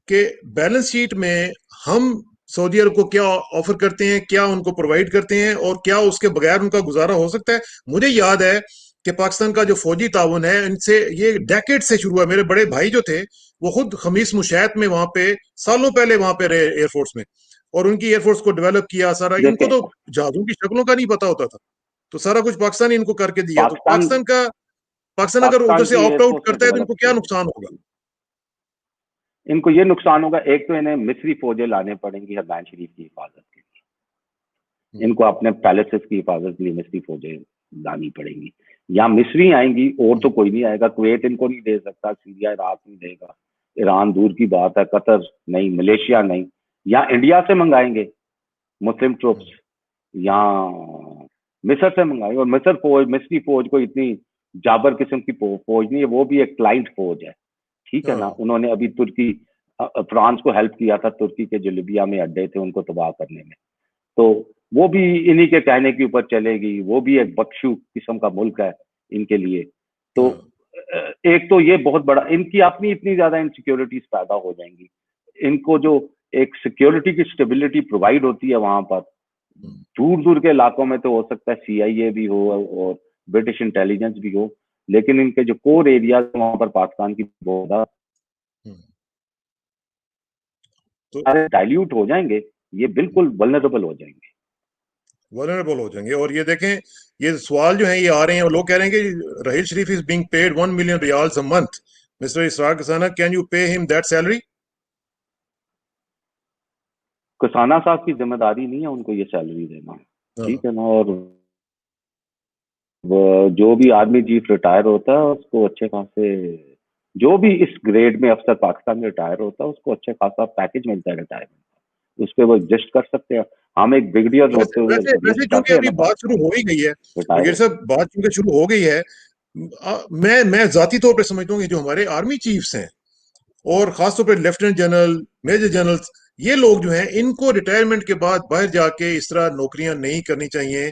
कि बैलेंस शीट में हम सऊदी अरब को क्या ऑफर करते हैं, क्या उनको प्रोवाइड करते हैं, और क्या उसके बगैर उनका गुजारा हो सकता है। मुझे याद है कि पाकिस्तान का जो फौजी ताउन है इनसे ये डेकेड से शुरू हुआ। मेरे बड़े भाई जो थे वो खुद खमीस मुशैत में वहां पे सालों पहले वहां पे रहे एयरफोर्स में, और उनकी एयरफोर्स को डेवलप किया सारा। इनको देखें तो जहाजों की शक्लों का नहीं पता होता था, तो सारा कुछ पाकिस्तान इनको करके दिया। तो पाकिस्तान पाकिस्तान अगर उधर पाकिस्तान से की ऑप्ट आउट एयरफोर्स ने करता है तो डेवलप इनको क्या किया नुकसान होगा? है। इनको ये नुकसान होगा, एक तो इन्हें मिस्री फौजें लाने पड़ेंगी हरमैन शरीफ की हिफाजत के लिए। इनको अपने पैलेसेस की हिफाजत के लिए मिस्री फौजें लानी पड़ेंगी। या मिस्री आएंगी, और तो कोई नहीं आएगा। कुवैत इनको नहीं दे सकता, सीरिया इराक नहीं देगा, ईरान दूर की बात है, कतर नहीं, मलेशिया नहीं। या इंडिया से मंगाएंगे मुस्लिम ट्रुप्स, या मिस्र से मंगाएंगे। और मिस्री फौज को इतनी जाबर किस्म की फौज नहीं है, वो भी एक क्लाइंट फौज है, ठीक है ना। हाँ, उन्होंने अभी तुर्की फ्रांस को हेल्प किया था, तुर्की के जो लिबिया में अड्डे थे उनको तबाह करने में। तो वो भी इन्हीं के कहने के ऊपर चलेगी। वो भी एक बख्शू किस्म का मुल्क है इनके लिए। तो हाँ, एक तो ये बहुत बड़ा, इनकी अपनी इतनी ज्यादा इनसिक्योरिटीज पैदा हो जाएंगी। इनको जो एक सिक्योरिटी की स्टेबिलिटी प्रोवाइड होती है वहां पर, दूर दूर के इलाकों में तो हो सकता है CIA भी हो और ब्रिटिश इंटेलिजेंस भी हो, लेकिन इनके जो कोर एरिया वहां पर पाकिस्तान की बहुत तो डाइल्यूट हो जाएंगे। ये बिल्कुल वल्नरेबल हो जाएंगे। वल्नरेबल हो जाएंगे। और ये देखें, ये सवाल जो है ये आ रहे हैं, और लोग कह रहे हैं कि Raheel Sharif is being paid 1 million riyals a month. Mister Israr Kasana, can you pay him that salary? Kasana साहब की जिम्मेदारी नहीं है उनको ये सैलरी देना, हाँ, ठीक है ना। और जो भी आर्मी चीफ रिटायर होता है उसको अच्छे खासे, जो भी इस ग्रेड में अफसर पाकिस्तान में रिटायर होता है उसको अच्छे खासा पैकेज मिलता है रिटायरमेंट। उस पर वो एडजस्ट कर सकते हैं। हम एक ब्रिगेडियर वैसे होते हुए वैसे वैसे एडजस्ट चूंकि करते हैं अभी ना बात शुरू हो ही गई है, रिटायर। ब्रिगेड साहब, बात चूंकि शुरू हो गई है, मैं जाती तौर पे समझता हूँ कि जो हमारे आर्मी चीफ्स हैं, और खासतौर पे लेफ्टिनेंट जनरल, मेजर जनरल, ये लोग जो हैं इनको रिटायरमेंट के बाद बाहर जाके इस तरह नौकरियां नहीं करनी चाहिए।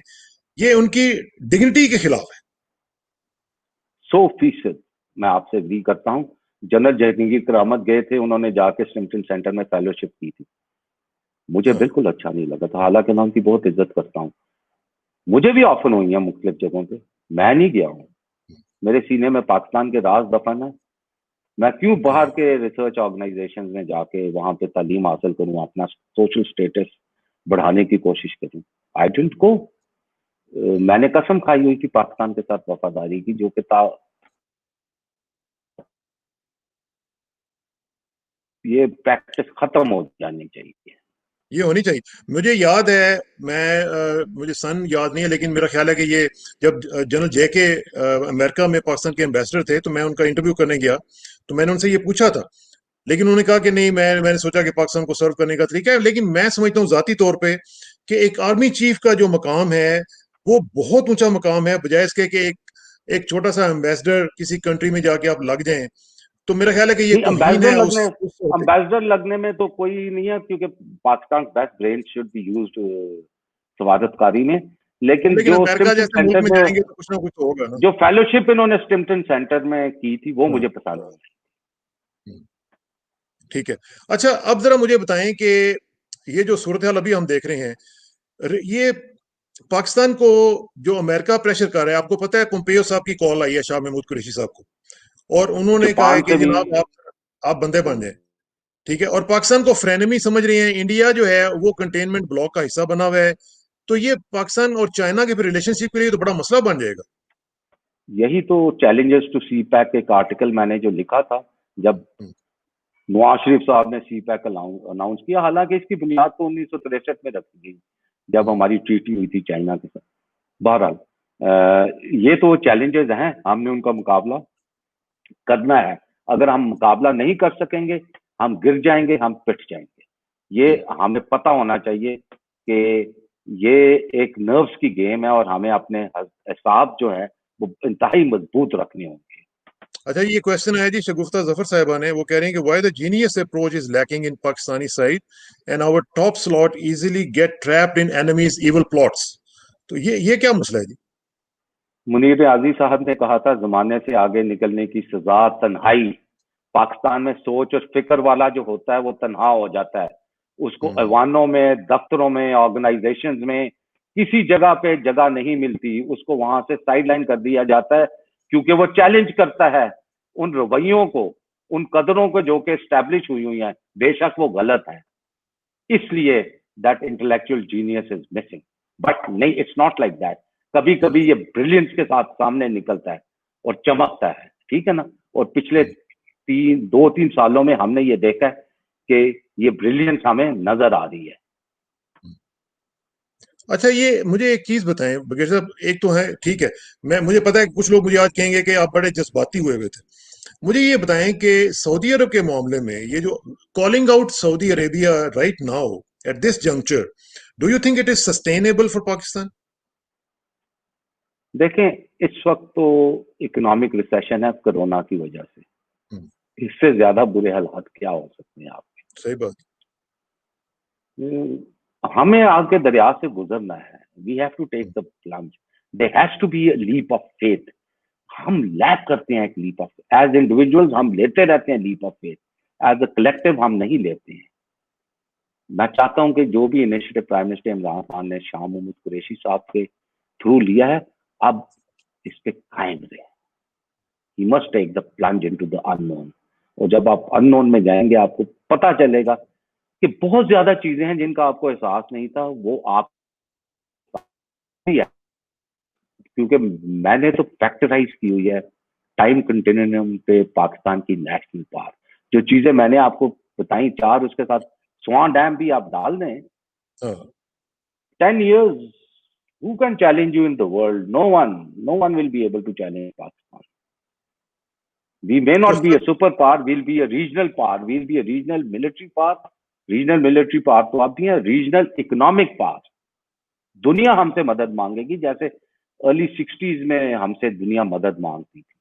ये उनकी डिग्निटी के खिलाफ है। 100% मैं आपसे एग्री करता हूँ। जनरल जहांगीर करामत गए थे, उन्होंने जाके स्टिम्पटन सेंटर में फेलोशिप की थी, मुझे हाँ, बिल्कुल अच्छा नहीं लगा था। हालांकि मैं उनकी बहुत इज्जत करता हूँ, मुझे भी ऑफर हुई है मुख्तलिफ जगहों पे, मैं नहीं गया हूँ। मेरे सीने में पाकिस्तान के राज दफन है। मैं क्यों बाहर हाँ, के रिसर्च ऑर्गेनाइजेशन में जाके वहां पे तालीम हासिल करूं, अपना सोशल स्टेटस बढ़ाने की कोशिश करूं? आई डेंट गो। मैंने कसम खाई हुई थी पाकिस्तान के साथ वफादारी की, जो किताब ये प्रैक्टिस खत्म हो जानी चाहिए। ये होनी चाहिए। मुझे याद है, मुझे सन याद नहीं है, लेकिन मेरा ख्याल है कि ये जब जनरल जेके अमेरिका में पाकिस्तान के एम्बेसडर थे, तो मैं उनका इंटरव्यू करने गया, तो मैंने उनसे ये पूछा था, लेकिन उन्होंने कहा कि नहीं, मैंने सोचा कि पाकिस्तान को सर्व करने का तरीका है। लेकिन मैं समझता हूँ जाती तौर पे कि एक आर्मी चीफ का जो मकाम है वो बहुत ऊंचा मकाम है, बजाय इसके कि एक छोटा सा एम्बेसडर किसी कंट्री में जाके आप लग जाएं। तो मेरा ख्याल है कि ये नहीं, तौहीन है उस होते। अम्बेसडर लगने में तो कोई नहीं है, क्योंकि Pakistan best brain should be used सफारतकारी में। लेकिन लेकिन जो अमेरिका स्टिम्पटन जैसे मुल्क सेंटर में में जाएंगे तो कुछ ना कुछ तो होगा ना। जो फेलोशिप इन्होंने स्टिम्पटन सेंटर में की थी, वो हाँ, मुझे पसंद हाँ, नहीं। हम्म, ठीक है। अच्छा, अब जरा मुझे बताएं कि ये जो सूरत हाल अभी हम देख रहे हैं, ये पाकिस्तान को जो अमेरिका प्रेशर कर रहा है, आपको पता है पोम्पियो साहब की कॉल आई है शाह महमूद कुरैशी साहब को, और उन्होंने कहा है जापान कि से भी जनाब आप बंदे बन जाए। ठीक है, और पाकिस्तान को फ्रेनेमी समझ रहे हैं। इंडिया जो है वो कंटेनमेंट ब्लॉक का हिस्सा बना हुआ है, तो ये पाकिस्तान और चाइना के फिर रिलेशनशिप के लिए तो बड़ा मसला बन जाएगा। यही तो चैलेंजेस टू सी पैक एक आर्टिकल मैंने जो लिखा था, जब हम्म, नवाज शरीफ साहब ने सी पैक अनाउंस किया। हालांकि इसकी बुनियाद तो 1963 में रखी गई, जब हम्म, हमारी ट्रीटी हुई थी चाइना के साथ। बहरहाल ये तो चैलेंजेस हैं, हमने उनका मुकाबला करना है। अगर हम मुकाबला नहीं कर सकेंगे, हम गिर जाएंगे, हम पिट जाएंगे। ये हम्म। हमें पता होना चाहिए कि ये एक नर्व्स की गेम है, और हमें अपने हिसाब जो है वो इंतहाई मजबूत रखने होंगे। अच्छा, ये क्वेश्चन है जी शगुफ्ता जफर साहिबा ने, वो कह रहे हैं कि why the genius approach is lacking in Pakistani side and our top slot easily get trapped in enemies evil plots. तो ये क्या मसला है जी? मुनीर आजी साहब ने कहा था, जमाने से आगे निकलने की सजा तन्हाई। पाकिस्तान में सोच और फिक्र वाला जो होता है वो तन्हा हो जाता है। उसको हम्म, ऐवानों में, दफ्तरों में, ऑर्गेनाइजेशंस में किसी जगह पे जगह नहीं मिलती, उसको वहां से साइडलाइन कर दिया जाता है, क्योंकि वो चैलेंज करता है उन रवैयों को, उन कदरों को जो कि स्टैब्लिश हुई हैं, बेशक वो गलत है। इसलिए that intellectual genius is missing. But नहीं, इट्स नॉट लाइक दैट। कभी कभी ये ब्रिलियंस के साथ सामने निकलता है और चमकता है, ठीक है ना। और पिछले 2-3 सालों में हमने ये देखा है कि ये ब्रिलियंस हमें नजर आ रही है। अच्छा, ये मुझे एक चीज बताएं बगैर साहब, एक तो है ठीक है, मुझे पता है कि कुछ लोग मुझे आज कहेंगे कि आप बड़े जज्बाती हुए थे। मुझे ये बताएं कि सऊदी अरब के मामले में ये जो calling out Saudi Arabia right now at this juncture, do you think it is sustainable for Pakistan? देखें, इस वक्त तो इकोनॉमिक रिसेशन है कोरोना की वजह से, इससे ज्यादा बुरे हालात क्या हो सकते हैं आपके। सही बात। हमें आगे दरिया से गुजरना है। We have to take the plunge. There has to be a leap of faith. हम लैक करते हैं एक लीप ऑफ, एज इंडिविजुअल्स हम लेते रहते हैं leap of faith, as a collective हम नहीं लेते हैं। मैं चाहता हूं कि जो भी initiative prime minister Imran Khan ने शाह महमूद कुरैशी साहब के थ्रू लिया है, अब इस पे कायम रहे। He must take the plunge into the unknown. और जब आप अननोन में जाएंगे, आपको पता चलेगा कि बहुत ज्यादा चीजें हैं जिनका आपको एहसास नहीं था, वो आप, क्योंकि मैंने तो फैक्टराइज की हुई है टाइम कंटिन्यूम पे पाकिस्तान की नेशनल पावर। जो चीजें मैंने आपको बताई 4, उसके साथ स्वां डैम भी आप डाल दें, 10 years, who can challenge you in the world? No one will be able to challenge Pakistan. We may तो not be a superpower, we'll be a regional power, we'll be a regional military power. Regional military power तो आप भी हैं, regional economic power. दुनिया हमसे मदद मांगेगी, जैसे early 60s में हमसे दुनिया मदद मांगती थी।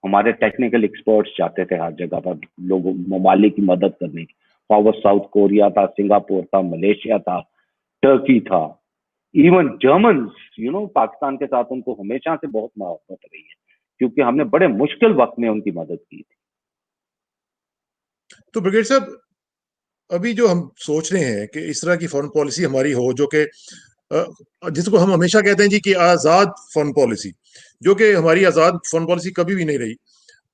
हमारे टेक्निकल एक्सपर्ट्स जाते थे हर जगह पर लोगों, ममालिक की मदद करने की। वो साउथ कोरिया था, सिंगापुर था, मलेशिया था, टर्की था, इवन जर्मन, पाकिस्तान के साथ उनको हमेशा से बहुत मोहब्बत रही है, क्योंकि हमने बड़े मुश्किल वक्त में उनकी मदद की थी। तो ब्रिगेड साहब, अभी जो हम सोच रहे हैं कि इस तरह की फॉरेन पॉलिसी हमारी हो, जो कि जिसको हम हमेशा कहते हैं जी कि आजाद फॉरेन पॉलिसी, जो कि हमारी आजाद फॉरेन पॉलिसी कभी भी नहीं रही।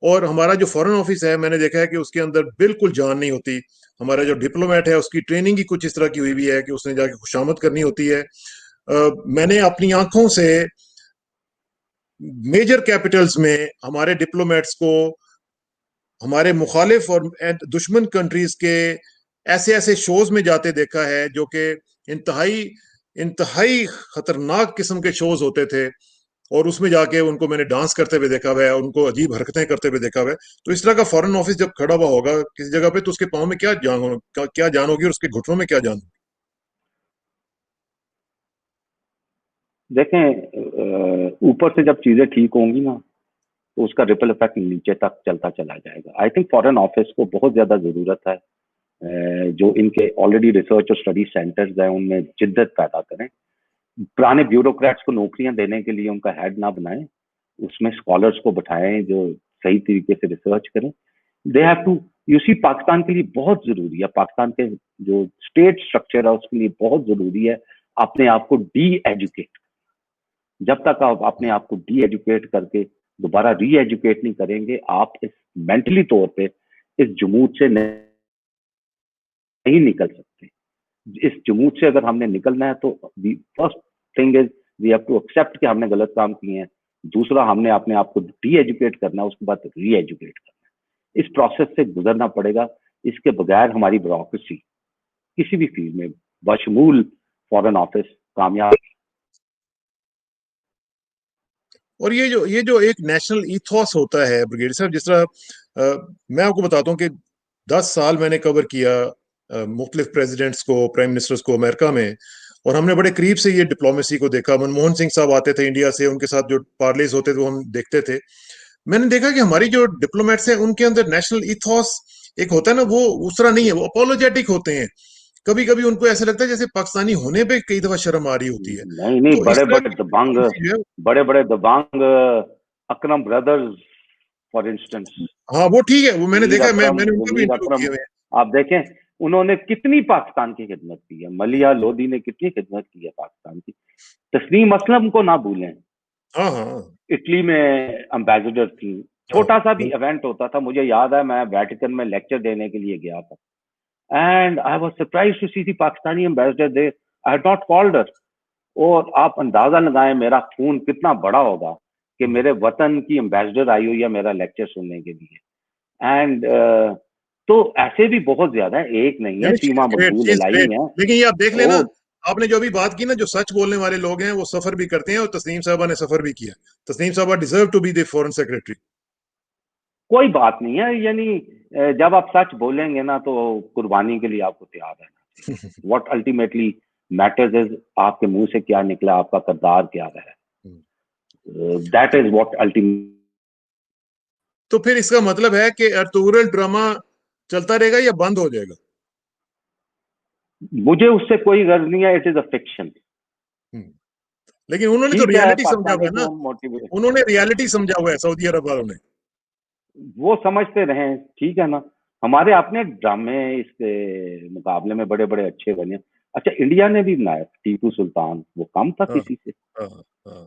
और हमारा जो फॉरेन ऑफिस है, मैंने देखा है कि उसके अंदर बिल्कुल जान नहीं होती। हमारा जो डिप्लोमेट है, उसकी ट्रेनिंग ही कुछ इस तरह की हुई भी है कि उसने जाके खुशामद करनी होती है। मैंने अपनी आंखों से मेजर कैपिटल्स में हमारे डिप्लोमेट्स को हमारे मुखालिफ और दुश्मन कंट्रीज के ऐसे ऐसे शोज में जाते देखा है, जो कि इंतहाई इंतहाई खतरनाक किस्म के शोज होते थे। और उसमें जाके उनको मैंने डांस करते हुए देखा हुआ है, उनको अजीब हरकतें करते हुए देखा हुआ है। तो इस तरह का फॉरेन ऑफिस जब खड़ा हुआ होगा किसी जगह पे, तो उसके पाँव में क्या जान होगी और उसके घुटनों में क्या जान होगी? देखें, ऊपर से जब चीजें ठीक होंगी ना, तो उसका रिपल इफेक्ट नीचे तक चलता चला जाएगा। आई थिंक फॉरेन ऑफिस को बहुत ज्यादा जरूरत है, जो इनके ऑलरेडी रिसर्च और स्टडी सेंटर्स हैं उनमें जिद्दत पैदा करें। पुराने ब्यूरोक्रेट्स को नौकरियां देने के लिए उनका हेड ना बनाएं, उसमें स्कॉलर्स को बैठाएं जो सही तरीके से रिसर्च करें। They have to, you see, Pakistan के लिए बहुत जरूरी है, पाकिस्तान के जो स्टेट स्ट्रक्चर है उसके लिए बहुत जरूरी है अपने आप को डी एजुकेट। जब तक आप अपने आप को डी एजुकेट करके दोबारा री एजुकेट नहीं करेंगे, आप इस मेंटली तौर पे इस जमूत से नहीं निकल सकते। इस जमूत से अगर हमने निकलना है तो first thing is we have to accept कि हमने गलत काम किए हैं। दूसरा, हमने अपने आप को डी एजुकेट करना है, उसके बाद री एजुकेट करना है। इस प्रोसेस से गुजरना पड़ेगा। इसके बगैर हमारी ब्यूरोक्रेसी किसी भी फील्ड में, बशमूल फॉरेन ऑफिस, कामयाब। और ये जो एक नेशनल ईथॉस होता है ब्रिगेड साहब, जिस तरह मैं आपको बताता हूँ कि 10 साल मैंने कवर किया मुख्तलिफ प्रेसिडेंट्स को, प्राइम मिनिस्टर्स को अमेरिका में, और हमने बड़े करीब से ये डिप्लोमेसी को देखा। मनमोहन सिंह साहब आते थे इंडिया से, उनके साथ जो पार्लेज होते थे वो हम देखते थे। मैंने देखा कि हमारी जो डिप्लोमेट्स हैं उनके अंदर नेशनल ईथॉस एक होता है ना, वो उस तरह नहीं है। वो अपोलोजेटिक होते हैं। कभी कभी उनको ऐसे लगता है जैसे पाकिस्तानी होने पे कई दफा शर्म आ रही होती है। नहीं नहीं, तो इस बड़े तरह बड़े की दबंग, जो है, बड़े बड़े दबंग, अकरम ब्रदर्स फॉर इंस्टेंस, हाँ वो ठीक है, वो मैंने मीर देखा है, अकरम, मैंने उनका भी मीर इंटरव्यू अकरम, किए हुए हैं। आप देखें उन्होंने कितनी पाकिस्तान की खिदमत की है, मलिया लोधी ने कितनी खिदमत की है पाकिस्तान की। तस्नीम असलम को ना भूलें, हाँ हाँ इटली में एम्बेसडर थी। हाँ छोटा सा भी इवेंट होता था, मुझे याद है मैं वेटिकन में लेक्चर देने के लिए गया था, and I was surprised to see the Pakistani ambassador there. I had not called her. और आप अंदाजा लगाएं मेरा खून कितना बड़ा होगा कि मेरे वतन की एम्बेसडर आई हुई है मेरा लेक्चर सुनने के लिए। एंड तो ऐसे भी बहुत ज्यादा है, एक नहीं है, सीमा great, Maqbool she is lie great. है। लेकिन ये आप देख लेना, ओ, आपने जो अभी बात की ना, जो सच बोलने वाले लोग हैं वो सफर भी करते हैं, और तस्नीम साहबा ने सफर भी किया। तस्नीम साहबा deserve to be the foreign secretary. कोई बात नहीं है, यानी जब आप सच बोलेंगे ना तो कुर्बानी के लिए आपको तैयार रहना चाहिए। व्हाट अल्टीमेटली मैटर्स इज आपके मुंह से क्या निकला, आपका किरदार क्या रहा है। That is what ultimate. तो फिर इसका मतलब है कि अर्तुगरुल ड्रामा चलता रहेगा या बंद हो जाएगा? मुझे उससे कोई गर्ज नहीं है, इट इज अ फिक्शन। हम्म। लेकिन उन्होंने तो ठीक है, रियलिटी समझा हुआ पाकिस्तानी है ना, को मोटिवेट, उन्होंने रियलिटी समझा हुआ है सऊदी अरब वालों ने। वो समझते रहे, ठीक है ना। हमारे अपने ड्रामे इसके मुकाबले में बड़े बड़े अच्छे बने। अच्छा, इंडिया ने भी बनाया टीपू सुल्तान, वो कम था हाँ किसी से। हाँ हाँ।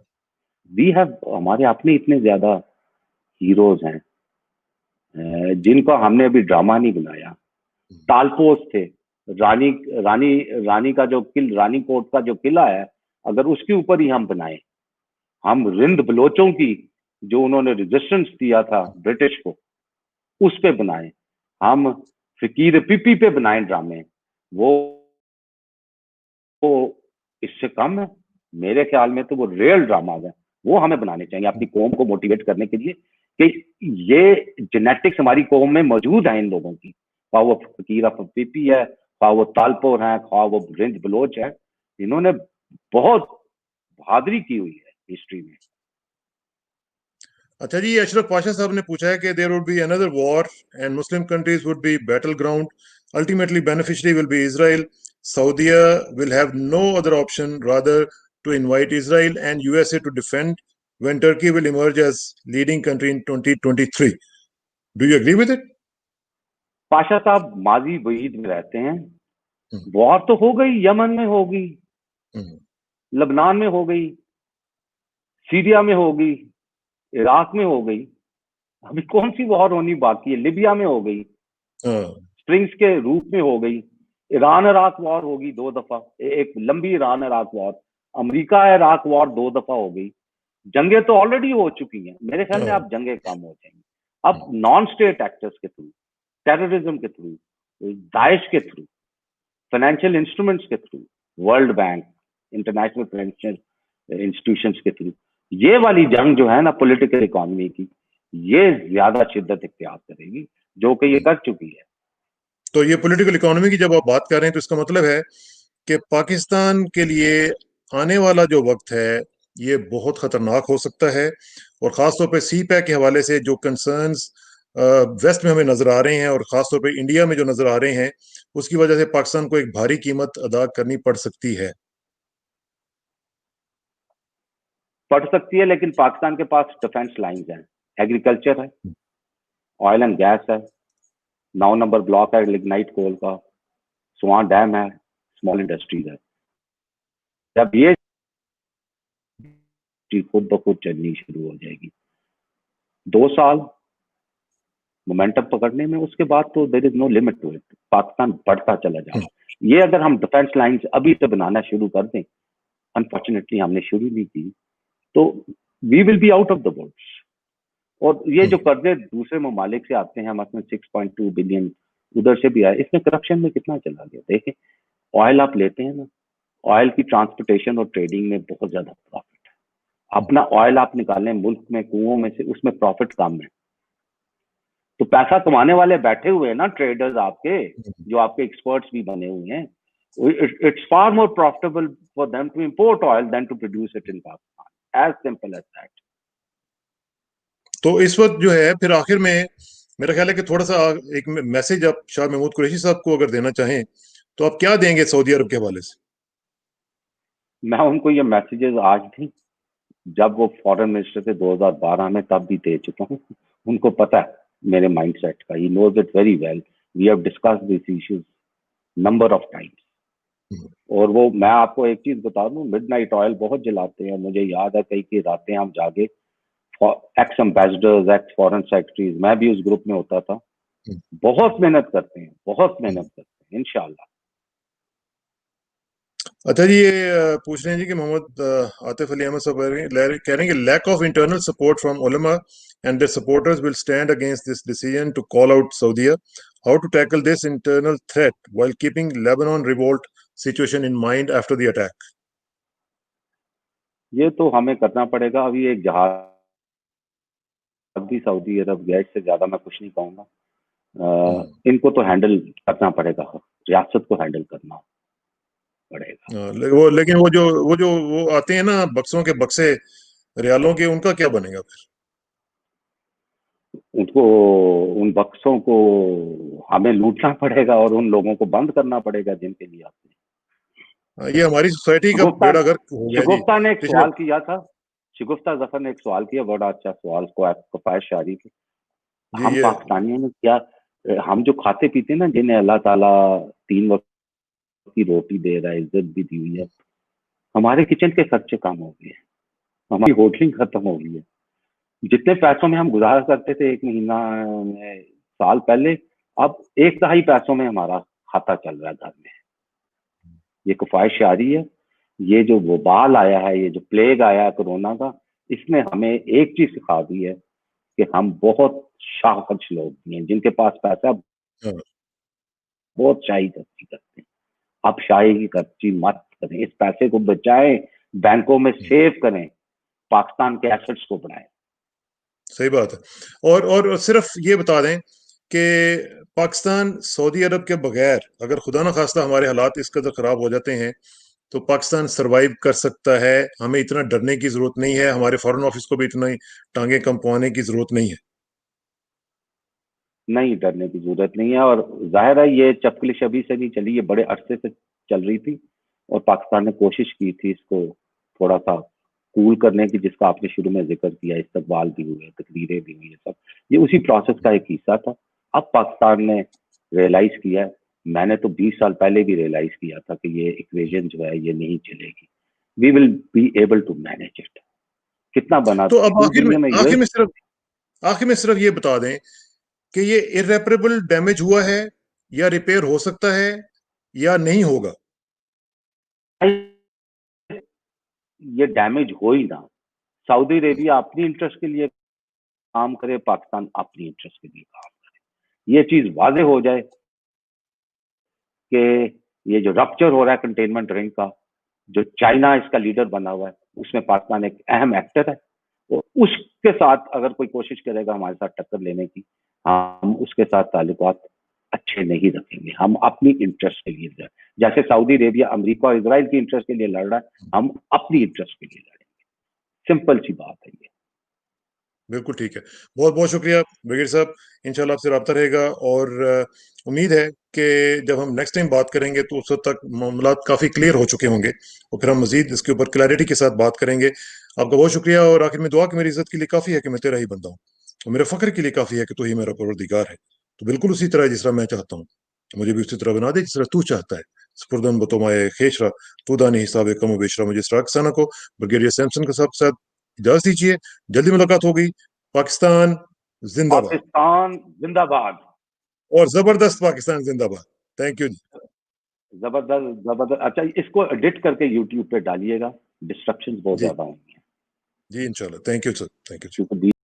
वी हैव, हमारे अपने इतने ज्यादा हीरोज हैं जिनका हमने अभी ड्रामा नहीं बनाया। तालपोस थे, रानी रानी रानी का जो रानी कोट का जो किला है, अगर उसके ऊपर ही हम बनाए, हम रिंद बलोचों की जो उन्होंने रेजिस्टेंस दिया था ब्रिटिश को, उस पे बनाए, हम फकीर पीपी पे बनाए ड्रामे, वो इससे कम है। मेरे ख्याल में तो वो रियल ड्रामा है, वो हमें बनाने चाहिए अपनी कौम को मोटिवेट करने के लिए कि ये जेनेटिक्स हमारी कौम में मौजूद है इन लोगों की। खा वो फकीर पीपी है, खा वो तालपोर है, खा वो रिंद बलोच है, इन्होंने बहुत बहादुरी की हुई है हिस्ट्री में। अच्छा जी, अशरफ पाशा साहब ने पूछा है कि there would be another war and Muslim countries would be battle ground, ultimately beneficiary will be Israel, Saudia will have no other option rather to invite Israel and USA to defend when Turkey will emerge as leading country in 2023। Do you agree with it? Pasha साहब माजी वहीद में रहते हैं। War तो हो गई, Yemen में हो गई, लबनान में हो गई, सीरिया में हो गई, इराक में हो गई, अभी कौन सी वॉर होनी बाकी है? लिबिया में हो गई, स्प्रिंग्स के रूप में हो गई, ईरान इराक वॉर होगी 2 दफा, एक लंबी Iran Iraq war, America Iraq war 2 दफा हो गई। जंगे तो ऑलरेडी हो चुकी हैं, मेरे ख्याल में अब जंगे कम हो जाएंगी। अब नॉन स्टेट एक्टर्स के थ्रू, टेररिज्म के थ्रू, दाइश के थ्रू, फाइनेंशियल इंस्ट्रूमेंट्स के through, world bank, international financial institutions के थ्रू, ये वाली जंग जो है ना पॉलिटिकल इकोनॉमी की, ये ज्यादा शिद्दत इख्तियार करेगी, जो कि ये कर चुकी है। तो ये पॉलिटिकल इकोनॉमी की जब आप बात कर रहे हैं तो इसका मतलब है कि पाकिस्तान के लिए आने वाला जो वक्त है ये बहुत खतरनाक हो सकता है, और खासतौर पे सी पैक के हवाले से जो कंसर्न्स वेस्ट में हमें नजर आ रहे हैं और खासतौर पे इंडिया में जो नजर आ रहे हैं, उसकी वजह से पाकिस्तान को एक भारी कीमत अदा करनी पड़ सकती है। पड़ सकती है, लेकिन पाकिस्तान के पास डिफेंस लाइंस हैं, एग्रीकल्चर है, ऑयल एंड गैस है, 9 नंबर ब्लॉक है लिग्नाइट कोल का, स्वां डैम है, स्मॉल इंडस्ट्रीज है। जब ये खुद ब खुद चलनी शुरू हो जाएगी, 2 साल मोमेंटम पकड़ने में, उसके बाद तो there is no limit to it, Pakistan बढ़ता चला जाएगा। ये अगर हम डिफेंस लाइंस अभी से बनाना शुरू कर दें, अनफॉर्चुनेटली हमने शुरू नहीं की, तो we will be out of the woods. और ये जो कर्जे दूसरे ममालिक से आते हैं, मसलन 6.2 बिलियन उधर से भी आए, इसमें करप्शन में कितना चला गया देखें। ऑयल आप लेते हैं ना, ऑयल की ट्रांसपोर्टेशन और ट्रेडिंग में बहुत ज्यादा प्रॉफिट है। अपना ऑयल आप निकालें मुल्क में कुओं में से, उसमें प्रॉफिट कम है। तो पैसा कमाने वाले बैठे हुए हैं ना ट्रेडर्स आपके, जो आपके एक्सपर्ट्स भी बने हुए हैं। It's far more profitable for them to import oil than to produce it in Pakistan, as simple as that. तो इस वक्त जो है फिर आखिर में मेरा ख्याल है कि थोड़ा सा एक मैसेज आप शाह महमूद कुरैशी साहब को अगर देना चाहें तो आप क्या देंगे सऊदी अरब के हवाले से? मैं उनको ये मैसेजेस आज भी, जब वो फॉरेन मिनिस्टर थे 2012 में, तब भी दे चुका हूँ। उनको पता है मेरे माइंडसेट का, he knows it very well, we have discussed this issues number of times. Hmm, और वो मैं आपको एक चीज बता दूं, मिडनाइट ऑयल बहुत जलाते हैं। मुझे याद है कई कई रातें हम जागे, x ambassadors, x foreign secretaries, मैं भी उस ग्रुप में होता था। हम्म, बहुत मेहनत करते हैं, बहुत हम्म। मेहनत करते हैं, इंशाल्लाह। अच्छा जी, ये पूछ रहे हैं जी कि मोहम्मद आतिफ अली अहमद साहब कह रहे हैं कि lack of internal support from उलमा and their supporters will stand against this decision to call out Saudia, how to tackle this internal threat while keeping Lebanon revolt situation in mind after the attack. ये तो हमें करना पड़ेगा। अभी एक जहाज भी सऊदी अरब गया, इससे ज्यादा मैं कुछ नहीं कहूंगा। इनको तो हैंडल करना पड़ेगा, रियासत को हैंडल करना पड़ेगा। लेकिन वो आते हैं ना बक्सों के बक्से रियालों के, उनका क्या बनेगा फिर? उनको, उन बक्सों को हमें लूटना पड़ेगा और उन लोगों को बंद करना पड़ेगा जिनके लिए आते हैं। ये हमारी सोसाइटी का शगुफ्ता बेड़ा गर्क हो गया जी। शगुफ्ता ने एक पिछले सवाल किया था, शगुफ्ता जफर ने एक सवाल किया, बड़ा अच्छा सवाल, को कफायत शारी थे। जी हम ये पाकिस्तानियों ने क्या, हम जो खाते पीते हैं ना, जिन्हें अल्लाह ताला 3 वक्त की रोटी दे रहा है, इज्जत भी दी हुई है, हमारे किचन के खर्चे कम हो गए हैं, हमारी होटलिंग खत्म हो गई है। जितने पैसों में हम गुजारा करते थे एक महीना में साल पहले, अब 1/2 पैसों में हमारा खाता चल रहा है घर में। ये कुफायत शारी है। ये जो वबाल आया है, ये जो प्लेग आया है कोरोना का, इसने हमें एक चीज सिखा दी है कि हम बहुत शाहकच लोग भी हैं, जिनके पास पैसा है, हाँ, बहुत शाही खर्ची करते हैं। आप शाही की खर्ची मत करें, इस पैसे को बचाएं, बैंकों में सेव करें, पाकिस्तान के एसेट्स को बढ़ाएं। सही बात है। और सिर्फ ये बता दें कि पाकिस्तान सऊदी अरब के बगैर अगर खुदा ना खास्ता हमारे हालात इस कदर खराब हो जाते हैं तो पाकिस्तान सरवाइव कर सकता है। हमें इतना डरने की जरूरत नहीं है, हमारे फॉरेन ऑफिस को भी इतना ही टांगे कंपवाने की जरूरत नहीं है। नहीं, डरने की जरूरत नहीं है। और जाहिर है ये चपकलिश अभी से नहीं चली, ये बड़े अरसे से चल रही थी, और पाकिस्तान ने कोशिश की थी इसको थोड़ा सा कूल करने की, जिसका आपने शुरू में जिक्र किया, इस्तकबाल भी हुए, तकरीरें भी हुई, ये सब ये उसी प्रोसेस का एक हिस्सा था। अब पाकिस्तान ने रियलाइज किया, मैंने तो 20 साल पहले भी रियलाइज किया था कि ये इक्वेशन जो है ये नहीं चलेगी। We will be able to manage it. कितना बना, तो अब पूरी दुनिया में यूएस, आखिर में सिर्फ ये बता दें कि ये इरेपरेबल डैमेज हुआ है या रिपेयर हो सकता है या नहीं होगा। ये डैमेज हो ही ना। सऊदी अरेबिया अपनी इंटरेस्ट के लिए काम करे, पाकिस्तान अपनी इंटरेस्ट के लिए काम करे, ये चीज वाजे हो जाए कि ये जो रप्चर हो रहा है कंटेनमेंट रिंग का, जो चाइना इसका लीडर बना हुआ है, उसमें पाकिस्तान एक अहम एक्टर है। और उसके साथ अगर कोई कोशिश करेगा हमारे साथ टक्कर लेने की, हम उसके साथ ताल्लुकात अच्छे नहीं रखेंगे। हम अपनी इंटरेस्ट के लिए जैसे सऊदी अरेबिया अमेरिका और इसराइल की इंटरेस्ट के लिए लड़ रहा है, हम अपनी इंटरेस्ट के लिए लड़ेंगे। सिंपल सी बात है ये। बिल्कुल ठीक है। बहुत बहुत शुक्रिया ब्रिगेड साहब। इंशाल्लाह आपसे रब्ता रहेगा और उम्मीद है कि जब हम नेक्स्ट टाइम बात करेंगे तो उस वक्त तक मामला काफ़ी क्लियर हो चुके होंगे और फिर हम मजीद इसके ऊपर क्लैरिटी के साथ बात करेंगे। आपका बहुत शुक्रिया और आखिर में दुआ कि मेरी इज्जत के लिए काफ़ी है कि मैं तेरा ही बंदा हूँ और मेरे फ़ख्र के लिए काफ़ी है कि तू ही मेरा परवरदिगार है। तो बिल्कुल उसी तरह जिस तरह मैं चाहता हूँ मुझे भी उसी तरह बना दे जिस तरह तू चाहता है। स्पुरदन बतोमाए खेशरा तू दानी हिसाब कम बेशरा मुझे सना को ब्रिगेडियर सैमसन के साथ इजाजत दीजिए। जल्दी मुलाकात होगी। पाकिस्तान जिंदाबाद पाकिस्तान जिंदाबाद। और जबरदस्त पाकिस्तान जिंदाबाद। थैंक यू जी। जबरदस्त जबरदस्त। अच्छा, इसको एडिट करके यूट्यूब पे डालिएगा, डिस्ट्रक्शंस बहुत जी ज्यादा होंगी, जी इंशाल्लाह। Thank you sir. Thank you. क्योंकि